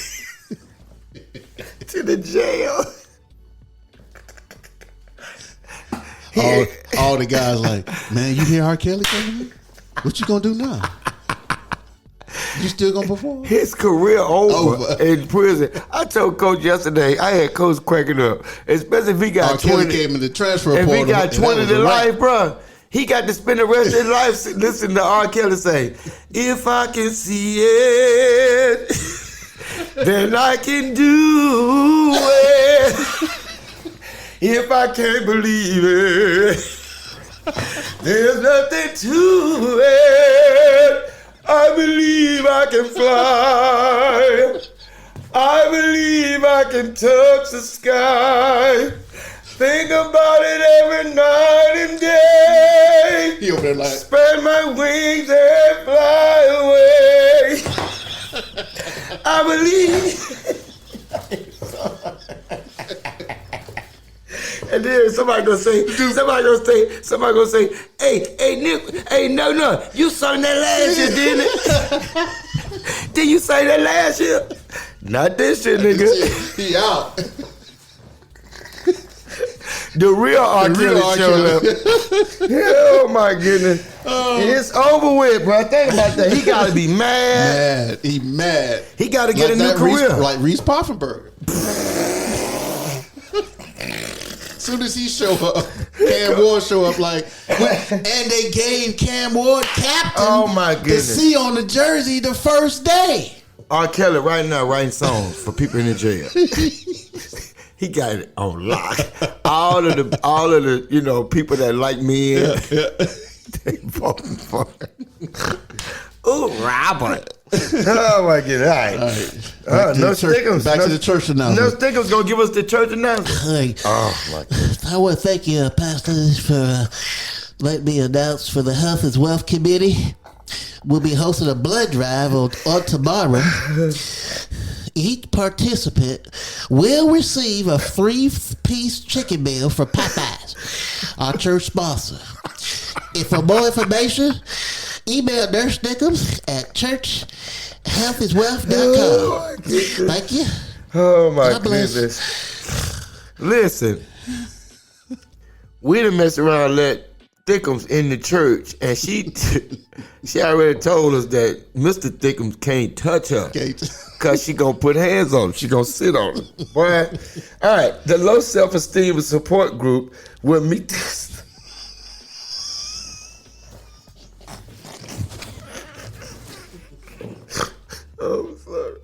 to the jail. All the guys like, man, you hear R. Kelly coming in? What you gonna do now? You still gonna perform? His career over in prison. I told Coach yesterday, I had Coach cracking up, especially if he got R. 20. Kelly came in the transfer portal. If he got 20 to life, bro, he got to spend the rest of his life listening to R. Kelly say, "If I can see it, then I can do it. If I can't believe it, there's nothing to it. I believe I can fly. I believe I can touch the sky. Think about it every night and day. He over there like, spread my wings and fly away. I believe." And then somebody gonna say, hey, Nick, hey, no, you sung that last year, didn't it? Did you say that last year? Not this shit, nigga. He out. The real R. Kelly showed up. Oh my goodness. It's over with, bro. Think about that. He gotta be mad. He mad. He gotta get a new career. Like Reese Poffenberger. Soon as he show up, Cam Ward show up like, and they gave Cam Ward captain. Oh my goodness! To see on the jersey the first day. R. Kelly right now writing songs for people in the jail. He got it on lock. All of the people that like me, they voting for him. Ooh, Robert. Oh my goodness! All right. No Thickems. Back to the church announcement. No Thickems gonna give us the church announcement. Oh my goodness! I want to thank you, pastors, for letting me announce for the Health and Wealth Committee. We'll be hosting a blood drive on tomorrow. Each participant will receive a 3-piece chicken meal from Popeyes, our church sponsor. And for more information, email Nurse Thickems at churchhealthiswealth.com. Oh, thank you. Oh my goodness. Listen, we done mess around and let Thickems in the church, and she already told us that Mr. Thickems can't touch her because she gonna put hands on him. She gonna sit on him. Boy. All right, the low self-esteem and support group will meet this. Oh, sorry.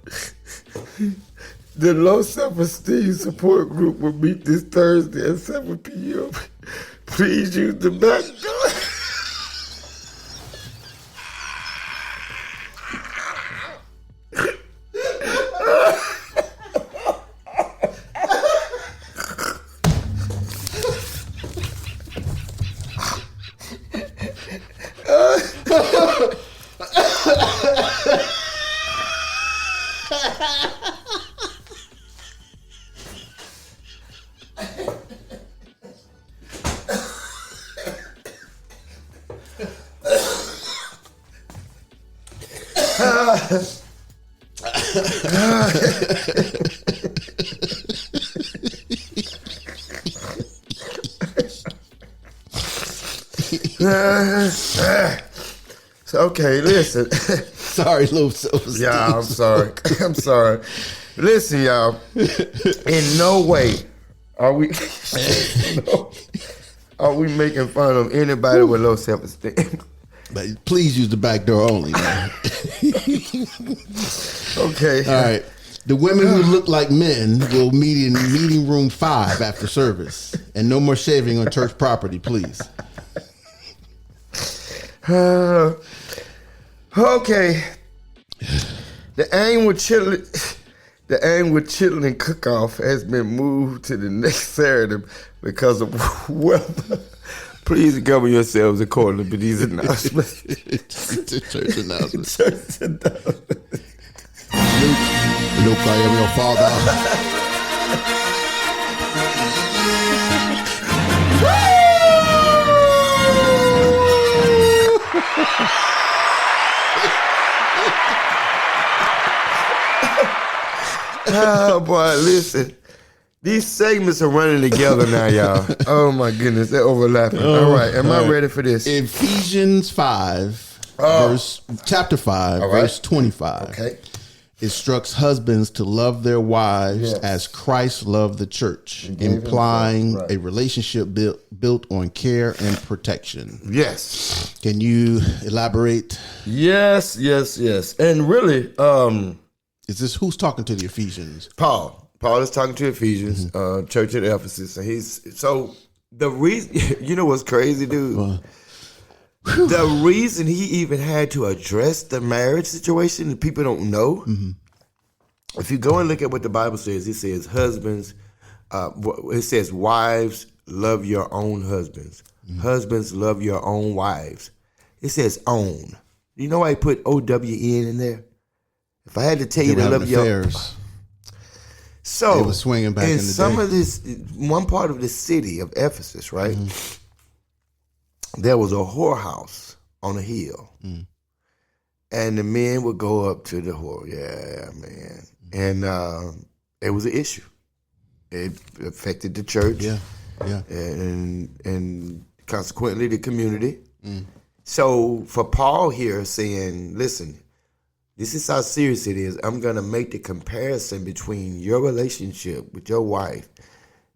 The low self-esteem support group will meet this Thursday at 7 p.m. Please use the back door. Okay, listen. Sorry, Lou. Yeah, I'm sorry. I'm sorry. Listen, y'all. In no way are we making fun of anybody with low self-esteem. But please use the back door only. Okay. All right. The women who look like men will meet in meeting room 5 after service. And no more shaving on church property, please. Okay. The annual chitlin cook-off has been moved to the next Saturday because of weather. Please govern yourselves according to these announcements. Church announcements. Church announcements. Luke, I am your father. Oh boy, listen. These segments are running together now, y'all. Oh my goodness, they're overlapping. All right, am I ready for this? Ephesians 5, chapter 5, verse 25. Okay. Instructs husbands to love their wives as Christ loved the church, implying a relationship built on care and protection. Yes. Can you elaborate? Yes. And really, is this who's talking to the Ephesians? Paul is talking to Ephesians, church at Ephesus, and the reason. You know what's crazy, dude? The reason he even had to address the marriage situation that people don't know. Mm-hmm. If you go and look at what the Bible says, it says husbands. It says wives, love your own husbands. Mm-hmm. Husbands, love your own wives. It says own. You know why I put OWN in there? If I had to tell you to love your. So it was swinging back in the some day. of this, one part of the city of Ephesus, right? Mm-hmm. There was a whorehouse on a hill, and the men would go up to the whore. Yeah, man, and it was an issue. It affected the church, and consequently the community. So for Paul here saying, listen. This is how serious it is. I'm going to make the comparison between your relationship with your wife,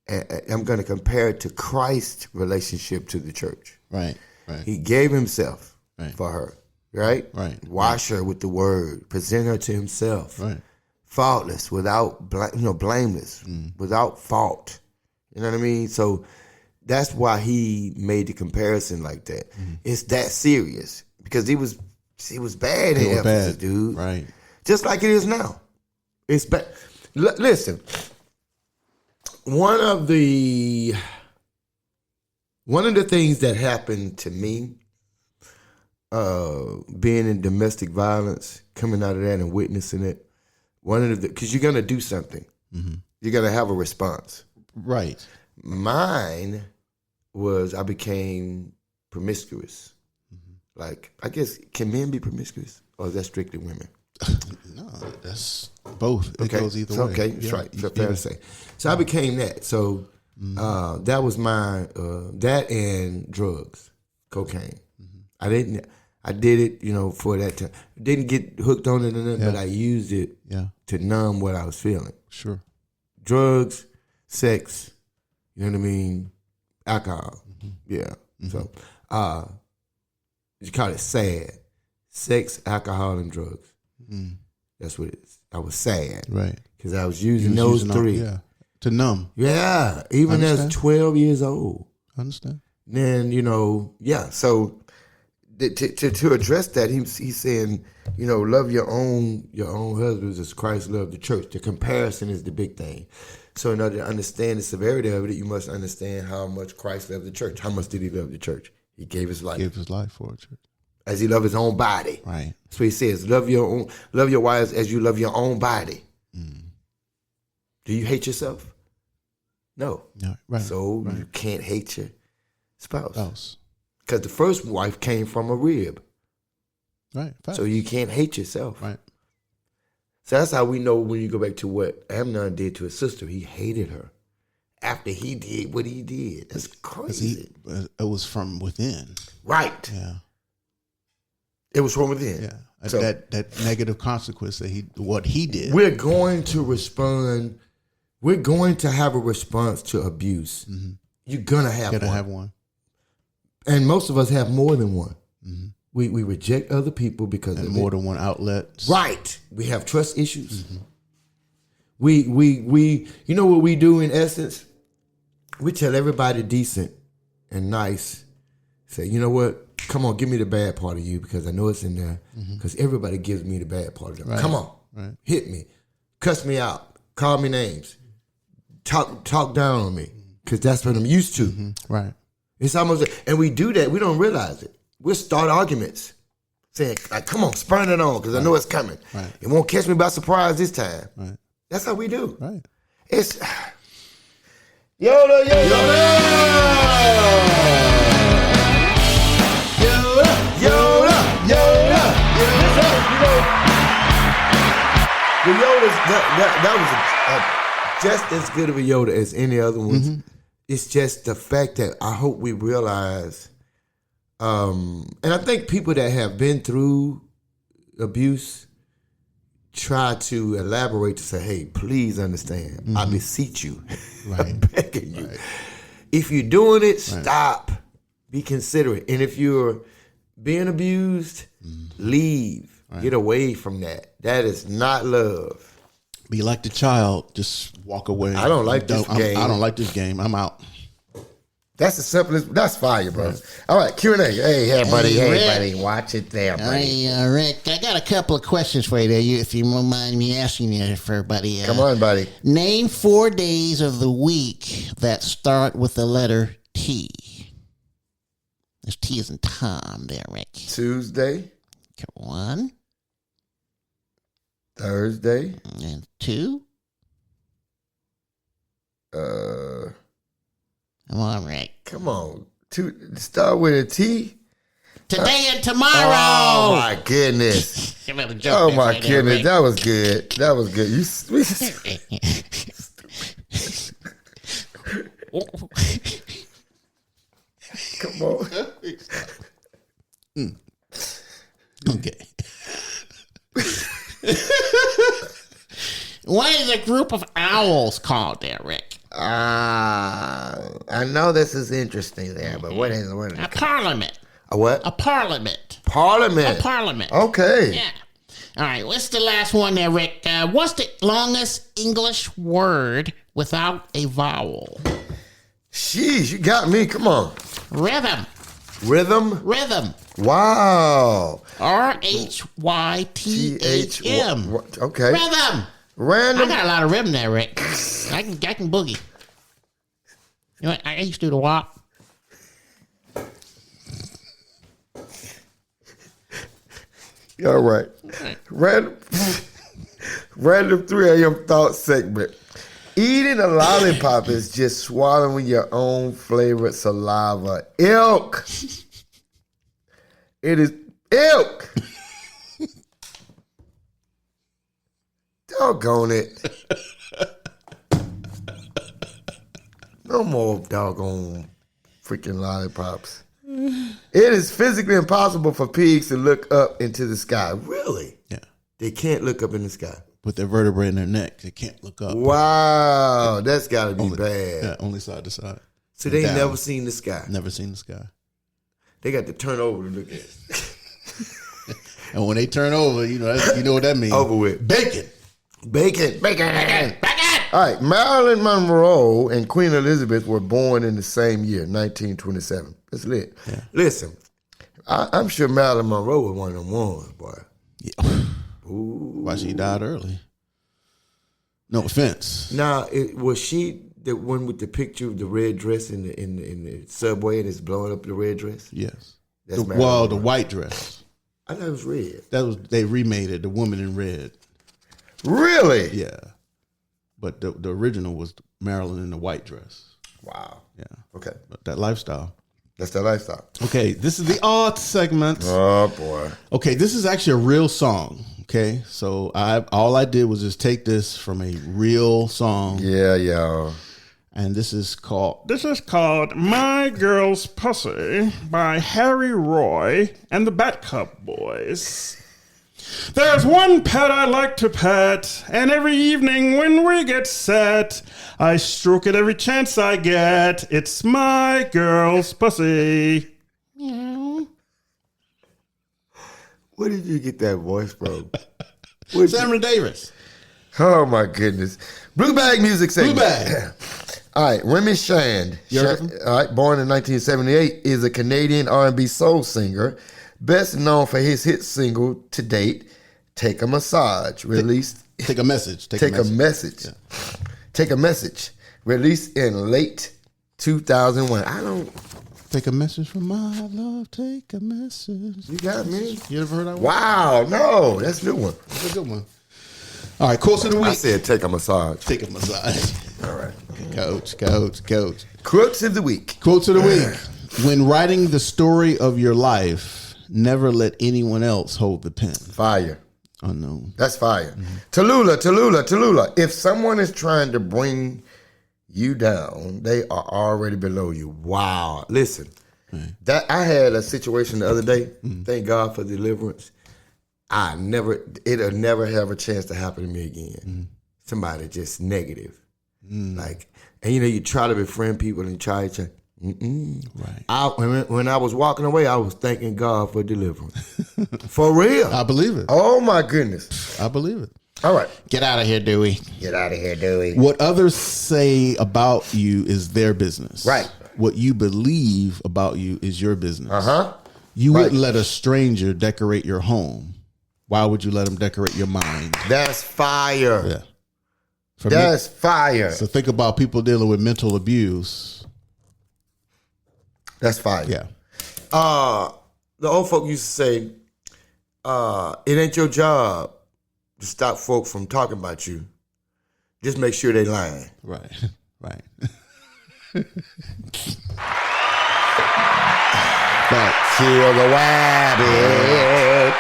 and I'm going to compare it to Christ's relationship to the church. Right. He gave himself for her, right? Wash her with the word, present her to himself, faultless, without blameless, without fault. You know what I mean? So that's why he made the comparison like that. It's that serious because he was bad in Ephesus, dude. Right. Just like it is now. It's bad. Listen, one of the things that happened to me, being in domestic violence, coming out of that and witnessing it, because you're gonna do something, you're gonna have a response. Right. Mine was I became promiscuous. Like, I guess, can men be promiscuous, or is that strictly women? No, that's both. It goes either way. Okay, that's right. Fair to say. So I became that. So that was my that and drugs, cocaine. I did it, for that time. Didn't get hooked on it or nothing, but I used it to numb what I was feeling. Sure. Drugs, sex, you know what I mean? Alcohol. Yeah. So you call it sad. Sex, alcohol, and drugs. That's what it is. I was sad. Right. Because I was using those three. To numb. Yeah. Even as 12 years old. I understand. Then, so to address that, he's saying, love your own husbands as Christ loved the church. The comparison is the big thing. So in order to understand the severity of it, you must understand how much Christ loved the church. How much did he love the church? He gave his life. Gave his life for it. As he loved his own body. Right. That's what he says. Love your wives as you love your own body. Do you hate yourself? No. Right. So you can't hate your spouse. Because the first wife came from a rib. Right. Facts. So you can't hate yourself. Right. So that's how we know when you go back to what Amnon did to his sister. He hated her. After he did what he did. That's crazy. It was from within. Right. Yeah. It was from within. Yeah. So, that negative consequence that what he did. We're going to respond. We're going to have a response to abuse. You're going to have one. And most of us have more than one. We reject other people because of more than one outlet. Right. We have trust issues. We you know what we do in essence? We tell everybody decent and nice, say, you know what? come on, give me the bad part of you because I know it's in there. Because everybody gives me the bad part of them. Right. Come on, hit me, cuss me out, call me names, talk down on me because that's what I'm used to. Right. It's almost, and we do that. We don't realize it. We'll start arguments saying, like, come on, spurn it on because I know it's coming. Right. It won't catch me by surprise this time. Right. That's how we do. Right. It's Yoda, Yoda, Yoda, Yoda, Yoda, The Yoda's that was just as good of a Yoda as any other one. It's just the fact that I hope we realize, and I think people that have been through abuse try to elaborate to say, hey, please understand. I beseech you. I'm begging you. If you're doing it, stop. Be considerate. And if you're being abused, leave. Get away from that. That is not love. Be like the child. Just walk away. I don't like this game. I don't like this game. I'm out. That's the simplest. That's fire, bro. All right, Q&A. Hey, buddy. Hey, Rick. buddy. Watch it there, buddy. Hey, Rick, I got a couple of questions for you there, if you won't mind me asking you for, buddy. Come on, buddy. Name 4 days of the week that start with the letter T. There's T as in Tom there, Rick. Tuesday. 1. Thursday. And 2. Come on, Rick. Come on. Start with a T. Today and tomorrow. Oh, my goodness. Oh, my goodness. That was good. That was good. You sweet. Come on. Okay. What is a group of owls called there, Rick? I know this is interesting there, but what is A parliament. A what? A parliament. Parliament. A parliament. Okay. Yeah. All right. What's the last one there, Rick? What's the longest English word without a vowel? Sheesh, you got me. Come on. Rhythm. Rhythm. Rhythm. Wow. RHYTHM. Okay. Rhythm. Random. I got a lot of rhythm there, Rick. I can boogie. You know what? I used to do the WAP. All right. Random 3 a.m. thought segment. Eating a lollipop is just swallowing your own flavored saliva. Ilk. It is ilk. Doggone it. No more doggone freaking lollipops. It is physically impossible for pigs to look up into the sky. Really? Yeah. They can't look up in the sky. With their vertebrae in their neck, they can't look up. Wow. That's got to be bad. Yeah, only side to side. So they ain't never seen the sky. Never seen the sky. They got to turn over to look at it. And when they turn over, you know what that means. Over with. Bacon. Bacon. All right. Marilyn Monroe and Queen Elizabeth were born in the same year, 1927. That's lit. Yeah. Listen, I'm sure Marilyn Monroe was one of them ones, boy. Yeah. Ooh. Why she died early? No offense. Now, was she the one with the picture of the red dress in the subway and it's blowing up the red dress? Yes. That's the white dress. I thought it was red. They remade it. The woman in red. Really? Yeah. But the original was Marilyn in the white dress. Wow. Yeah. Okay. But that lifestyle. That's their lifestyle. Okay, this is the art segment. Oh boy. Okay, this is actually a real song. Okay, so all I did was just take this from a real song. Yeah. And this is called My Girl's Pussy by Harry Roy and the Bat Cup Boys. There's one pet I like to pet, and every evening when we get set, I stroke it every chance I get. It's my girl's pussy. Meow. Where did you get that voice from? Samuel Davis. Oh my goodness. Blue Bag Music segment. Blue Bag. All right, Remy Shand, all right, born in 1978, is a Canadian R&B soul singer, best known for his hit single to date, "Take a Massage," released. Take a message. Take a message. Yeah. Take a message. Released in late 2001. I don't. Take a message from my love. Take a message. You got me. You ever heard that one? Wow, no, that's a good one. That's a good one. All right, quotes of the week. I said take a massage. Take a massage. All right. Coach. Quotes of the week. Quotes of the week. When writing the story of your life, never let anyone else hold the pen. Fire. Unknown. That's fire. Tallulah. If someone is trying to bring you down, they are already below you. Wow. Listen, that I had a situation the other day. Thank God for deliverance. It'll never have a chance to happen to me again. Somebody just negative. Like, and you try to befriend people and try to. Right. When I was walking away, I was thanking God for deliverance. For real. I believe it. Oh my goodness. I believe it. All right. Get out of here, Dewey. Get out of here, Dewey. What others say about you is their business. Right. What you believe about you is your business. Uh-huh. You wouldn't let a stranger decorate your home. Why would you let them decorate your mind? That's fire. Yeah. That's fire. So think about people dealing with mental abuse. That's fire. Yeah. The old folk used to say, it ain't your job to stop folk from talking about you. Just make sure they lying. Right. Right. But kill the rabbit.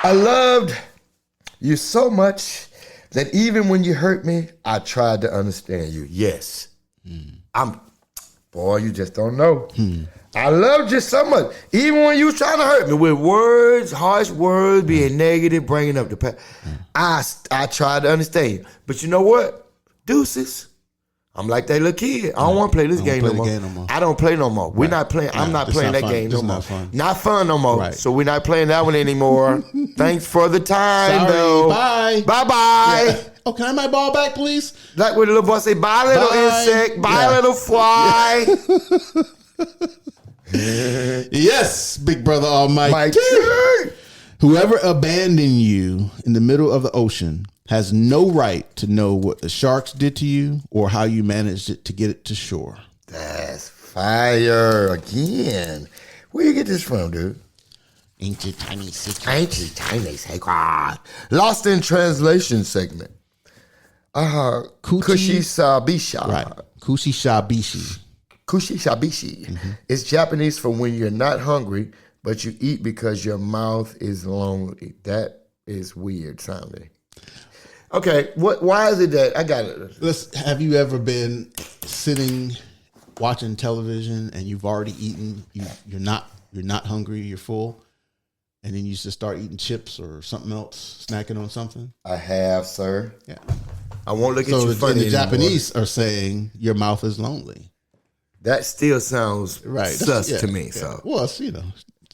I loved you so much that even when you hurt me, I tried to understand you. Yes. Boy, you just don't know. I loved you so much. Even when you was trying to hurt me with words, harsh words, being negative, bringing up the past. I tried to understand you. But you know what? Deuces. I'm like that little kid. I don't want to play this game no more. I don't play no more. We're not playing. I'm not playing that game no more. Not fun no more. Right. So we're not playing that one anymore. Thanks for the time, though. Bye. Bye-bye. Yeah. Oh, can I have my ball back, please? Like what the little boy say, bye, little insect. Bye, little fly. Yes, Big Brother Almighty. Whoever abandoned you in the middle of the ocean has no right to know what the sharks did to you or how you managed it to get it to shore. That's fire again. Where you get this from, dude? Ancient Tiny Secret. Ancient Tiny Secret. Lost in Translation segment. Kushisabisha. Right. Kushishabishi. Kushishabishi. It's Japanese for when you're not hungry, but you eat because your mouth is lonely. That is weird sounding. Okay, why is it that I got it? Have you ever been sitting watching television and you've already eaten? You're not hungry. You're full, and then you just start eating chips or something else, snacking on something. I have, sir. Yeah. I won't look at you funny. The Japanese are saying your mouth is lonely. That still sounds sus to me. Yeah. So well,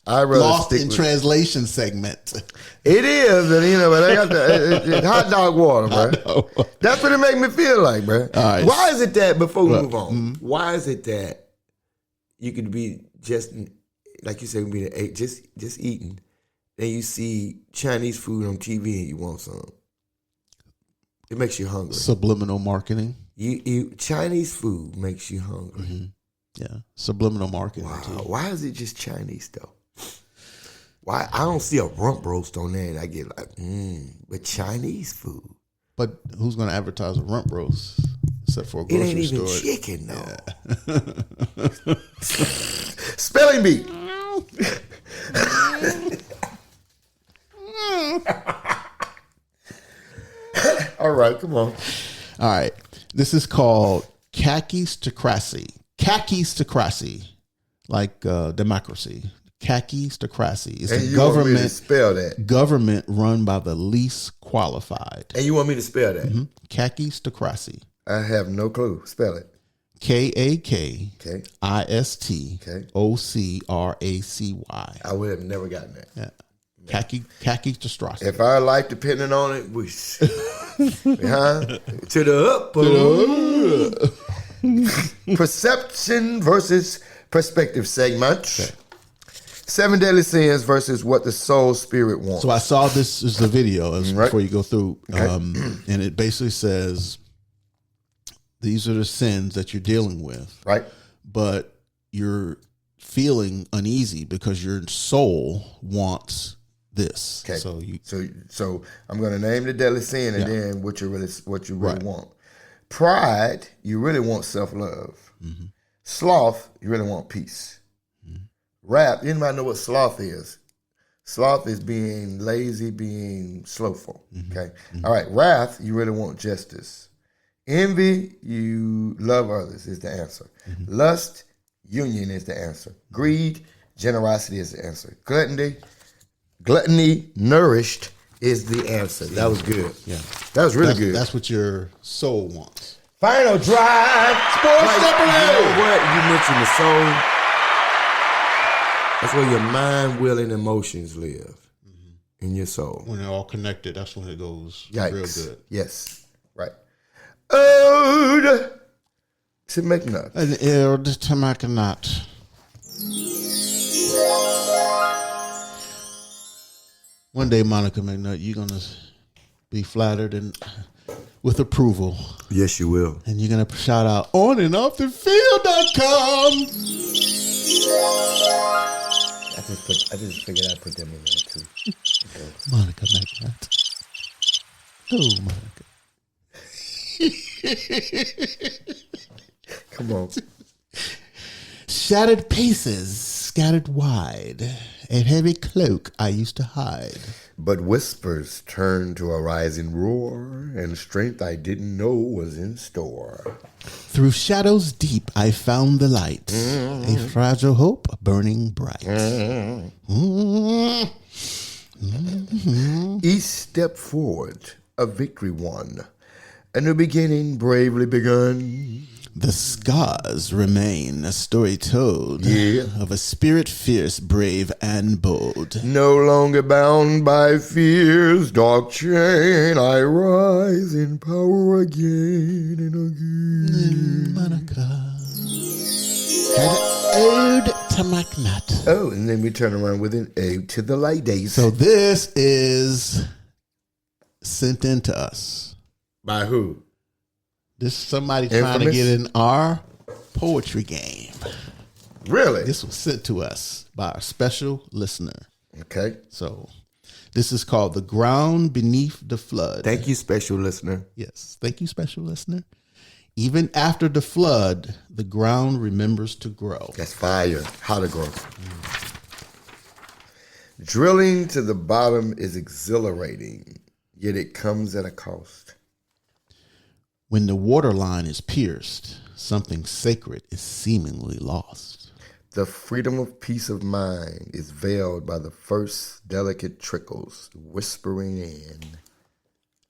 I lost in translation segment. It is, but I got the hot dog water, bro. That's what it make me feel like, bro. Right. Why is it that, before we move on, why is it that you could be just, like you said, just eating, then you see Chinese food on TV and you want some? It makes you hungry. Subliminal marketing. You Chinese food makes you hungry. Mm-hmm. Yeah, subliminal marketing. Wow. Why is it just Chinese though? Why I don't see a rump roast on there and I get like, but Chinese food. But who's going to advertise a rump roast except for a grocery store? It ain't even chicken though. Yeah. Spelling bee. All right, come on. All right, this is called kakistocracy. Kakistocracy, like democracy. Kakistocracy. It's a government. To spell that. Government run by the least qualified. And you want me to spell that? Mm-hmm. Kakistocracy. I have no clue. Spell it. KAKISTOCRACY. I would have never gotten that. Yeah. Kakistocracy. If our life depended on it, we to the up. Perception versus perspective segment. Okay. 7 deadly sins versus what the soul spirit wants. So I saw this as the video before you go through, and it basically says these are the sins that you're dealing with, right? But you're feeling uneasy because your soul wants this. Okay. So I'm going to name the deadly sin, and then what you really want. Pride, you really want self-love. Mm-hmm. Sloth, you really want peace. Mm-hmm. Wrath, anybody know what sloth is? Sloth is being lazy, being slowful. Mm-hmm. Okay. Mm-hmm. All right. Wrath, you really want justice. Envy, you love others is the answer. Mm-hmm. Lust, union is the answer. Greed, generosity is the answer. Gluttony, nourished is the answer. That was good. Yeah. That was really good. That's what your soul wants. Final drive. Sports Separate. You know what? You mentioned the soul. That's where your mind, will, and emotions live. In your soul. When they're all connected, that's when it goes real good. Yes. Right. Ode to McNutt. An ode to McNutt. One day, Monica McNutt, you're going to be flattered and with approval. Yes, you will. And you're going to shout out on and off the field.com. I just figured I'd put them in there too. Okay. Monica McNutt. Oh, Monica. Come on. Shattered paces, scattered wide, a heavy cloak I used to hide. But whispers turned to a rising roar, and strength I didn't know was in store. Through shadows deep I found the light, a fragile hope burning bright. Each step forward, a victory won, a new beginning bravely begun. The scars remain, a story told of a spirit fierce, brave, and bold. No longer bound by fear's dark chain, I rise in power again and again. Monica had an ode to McNutt. Oh, and then we turn around with an ode to the ladies. So this is sent in to us. By who? This is somebody trying to get in our poetry game. Really? This was sent to us by a special listener. Okay. So this is called The Ground Beneath the Flood. Thank you, special listener. Yes. Thank you, special listener. Even after the flood, the ground remembers to grow. That's fire. How to grow. Drilling to the bottom is exhilarating, yet it comes at a cost. When the waterline is pierced, something sacred is seemingly lost. The freedom of peace of mind is veiled by the first delicate trickles whispering in.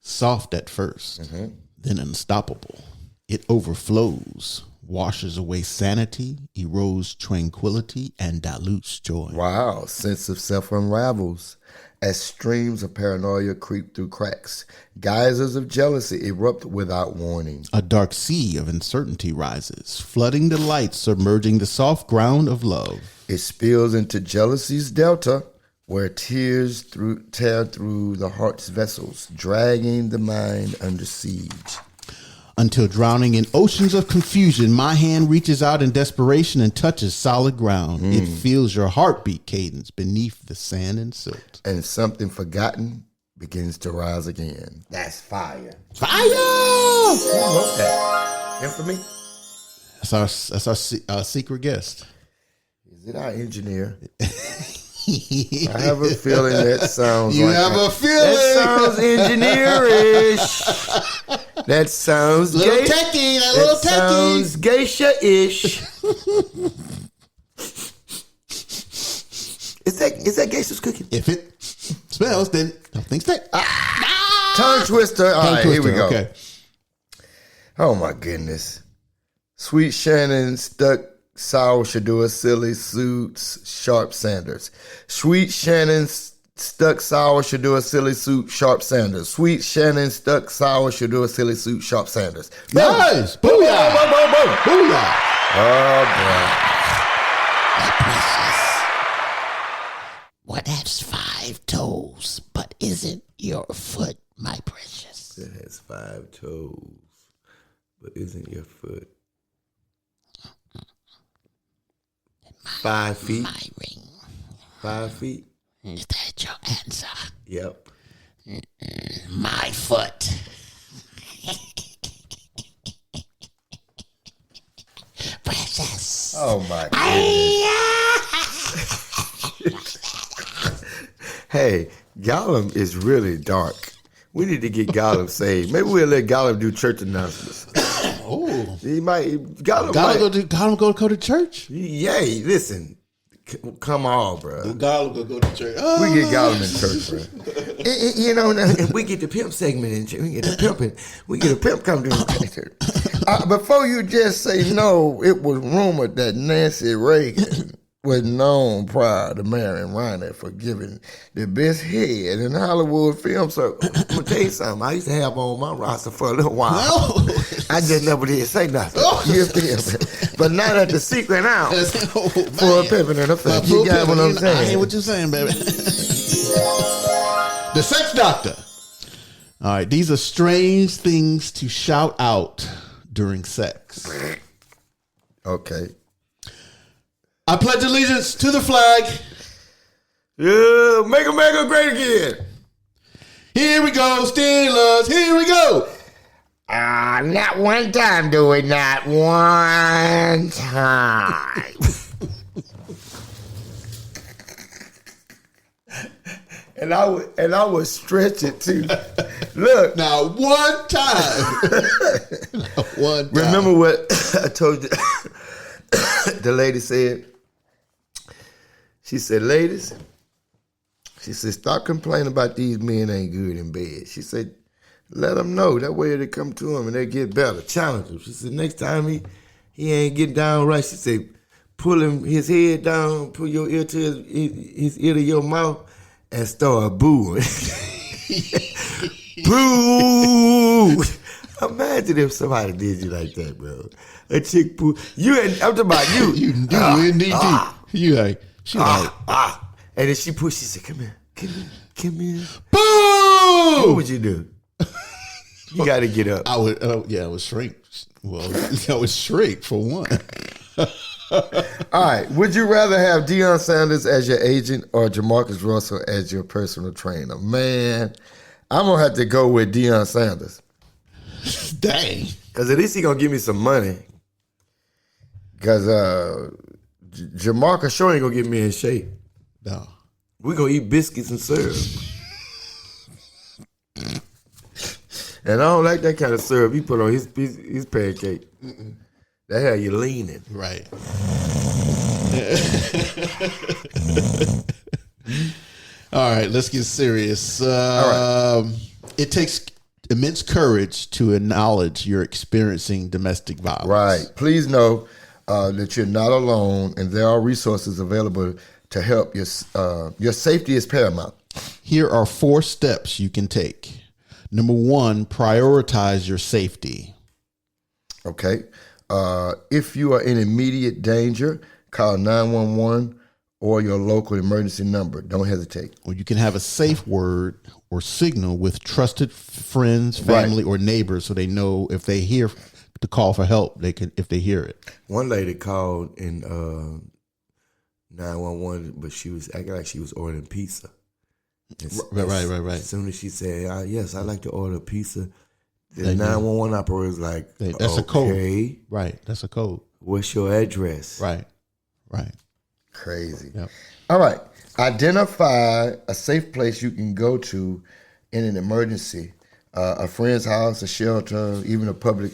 Soft at first, then unstoppable. It overflows, washes away sanity, erodes tranquility, and dilutes joy. Wow, sense of self unravels as streams of paranoia creep through cracks. Geysers of jealousy erupt without warning. A dark sea of uncertainty rises, flooding the light, submerging the soft ground of love. It spills into jealousy's delta, where tears tear through the heart's vessels, dragging the mind under siege. Until drowning in oceans of confusion, my hand reaches out in desperation and touches solid ground. It feels your heartbeat cadence beneath the sand and silt. And something forgotten begins to rise again. That's fire. Fire! Who wrote that? Infamy? That's our secret guest. Is it our engineer? I have a feeling that sounds You have a feeling. That sounds engineer-ish. That sounds little techie. That sounds geisha-ish. Is that geisha's cooking? If it smells, then don't think that. Tongue twister. All right, here we go. Okay. Oh my goodness. Sweet Shannon stuck sour Shadua silly suits sharp Sanders. Sweet Shannon stuck sour should do a silly suit, sharp Sanders. Sweet Shannon stuck sour should do a silly suit, sharp Sanders. Nice. Booyah. Boom, boom, boom. Booyah. Oh, boy. My precious. What has 5 toes but isn't your foot, my precious? It has 5 toes, but isn't your foot? 5 feet. My ring. 5 feet. Is that your answer? Yep. My foot. Precious. Oh my goodness. Hey, Gollum is really dark. We need to get Gollum saved. Maybe we'll let Gollum do church announcements. Oh, He might. Gollum Gollum go to church. Yay! Listen, come on, bro. Gollum go to church. We get Gollum in church, bro. You know, and we get the pimp segment in church. We get the pimping. We get a pimp come to the church. Before you just say no, it was rumored that Nancy Reagan was known prior to marrying Ronnie for giving the best head in Hollywood film circle. I'm gonna tell you something. I used to have on my roster for a little while. No. I just never did say nothing. You feel me? But now that the secret out for a pimping and a fake, you got what I'm saying? I hear what you're saying, baby. The sex doctor. All right, these are strange things to shout out during sex. Okay. I pledge allegiance to the flag. Yeah, make America great again. Here we go, Steelers. Here we go. Not one time, do it. Not one time. And I would stretch it too. Look. Now, one time. One time. Remember what I told you? The lady said. She said, ladies, she said, stop complaining about these men ain't good in bed. She said, let them know. That way they come to him and they get better. Challenge him. She said, next time he ain't getting down right, she said, pull his head down, pull your ear to his ear to your mouth, and start booing. Boo! Imagine if somebody did you like that, bro. A chick boo. I'm talking about you. You in deep. You like, she like. And then she pushed, she said, come here. Boo! What would you do? You got to get up. I would shrink. Well, I would shrink for one. All right. Would you rather have Deion Sanders as your agent or Jamarcus Russell as your personal trainer? Man, I'm going to have to go with Deion Sanders. Dang. Because at least he going to give me some money. Because Jamarcus sure ain't going to get me in shape. No. We're going to eat biscuits and syrup. And I don't like that kind of syrup he put on his pancake. That had you leaning. Right. All right, let's get serious. All right. It takes immense courage to acknowledge you're experiencing domestic violence. Right. Please know that you're not alone, and there are resources available to help. Your safety is paramount. Here are 4 steps you can take. Number 1, prioritize your safety. Okay. If you are in immediate danger, call 911 or your local emergency number. Don't hesitate. Or you can have a safe word or signal with trusted friends, family, or neighbors so they know if they hear the call for help, they can, if they hear it. One lady called in 911, but she was acting like she was ordering pizza. Right. As soon as she said, yes, I'd like to order pizza, the 911 operator was like, that's a code. Right, that's a code. What's your address? Right. Crazy. Yep. All right. Identify a safe place you can go to in an emergency. A friend's house, a shelter, even a public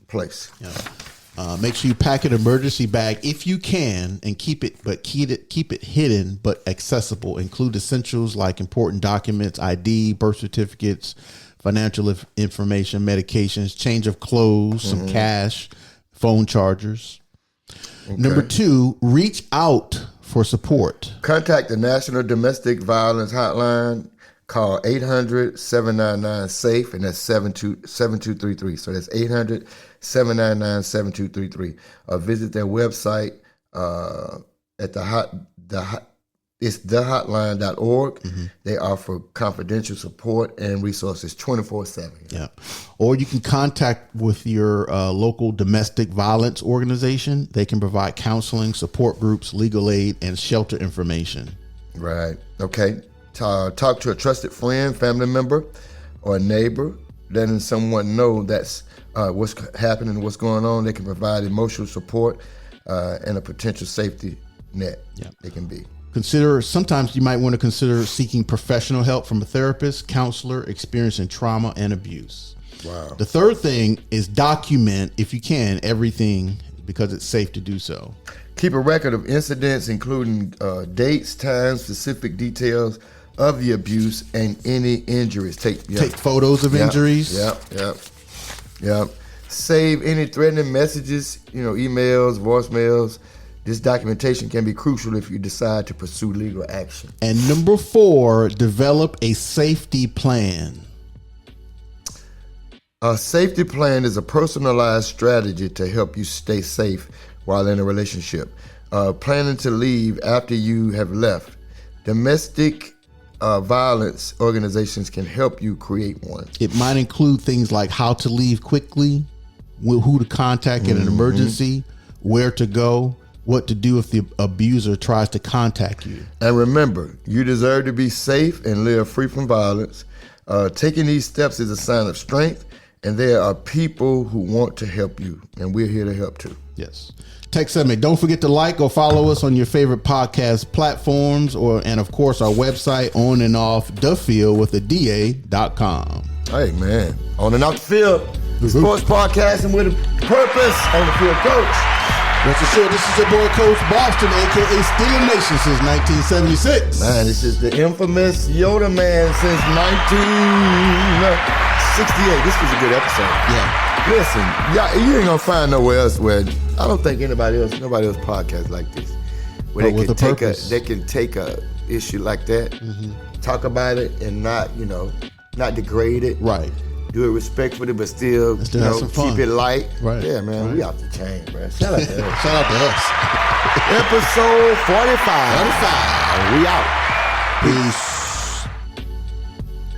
place. Yeah. Make sure you pack an emergency bag if you can, and keep it hidden but accessible. Include essentials like important documents, ID, birth certificates, financial information, medications, change of clothes, some cash, phone chargers. Okay. Number 2, reach out for support. Contact the National Domestic Violence Hotline. Call 800-799-SAFE, and that's 7233. So that's 800-799-7233. Or visit their website at it's thehotline.org. Mm-hmm. They offer confidential support and resources 24/7. Yeah. Or you can contact with your local domestic violence organization. They can provide counseling, support groups, legal aid, and shelter information. Right. Okay. Talk to a trusted friend, family member, or a neighbor, letting someone know that's what's happening, what's going on. They can provide emotional support and a potential safety net. Yeah. They can be. Sometimes you might want to consider seeking professional help from a therapist, counselor experienced in trauma and abuse. Wow. The third thing is document, if you can, everything, because it's safe to do so. Keep a record of incidents, including dates, times, specific details of the abuse, and any injuries. Take photos of injuries. Yep. Save any threatening messages, emails, voicemails. This documentation can be crucial if you decide to pursue legal action. And number 4, develop a safety plan. A safety plan is a personalized strategy to help you stay safe while in a relationship. Planning to leave after you have left. Domestic violence organizations can help you create one. It might include things like how to leave quickly, who to contact in an emergency, where to go, what to do if the abuser tries to contact you. And remember, you deserve to be safe and live free from violence. Taking these steps is a sign of strength, and there are people who want to help you, and we're here to help too. Yes. Text me. Don't forget to like or follow us on your favorite podcast platforms, and of course our website, onandoffthefield.com. Hey man, on and off the field, sports podcasting with a purpose. On the field, coach. Rest assured, this is your boy Coach Boston, aka Steeler Nation, since 1976. Man, this is the infamous Yoda Man since 1968. This was a good episode. Yeah. Listen, you ain't gonna find nowhere else where I don't think nobody else podcasts like this, where they can take a issue like that, talk about it, and not degrade it. Right. Do it respectfully, but still have some fun. Keep it light. Right. Yeah, man, right. We off the chain, bro. Shout out to us. Shout out to us. Episode 45. We out. Peace.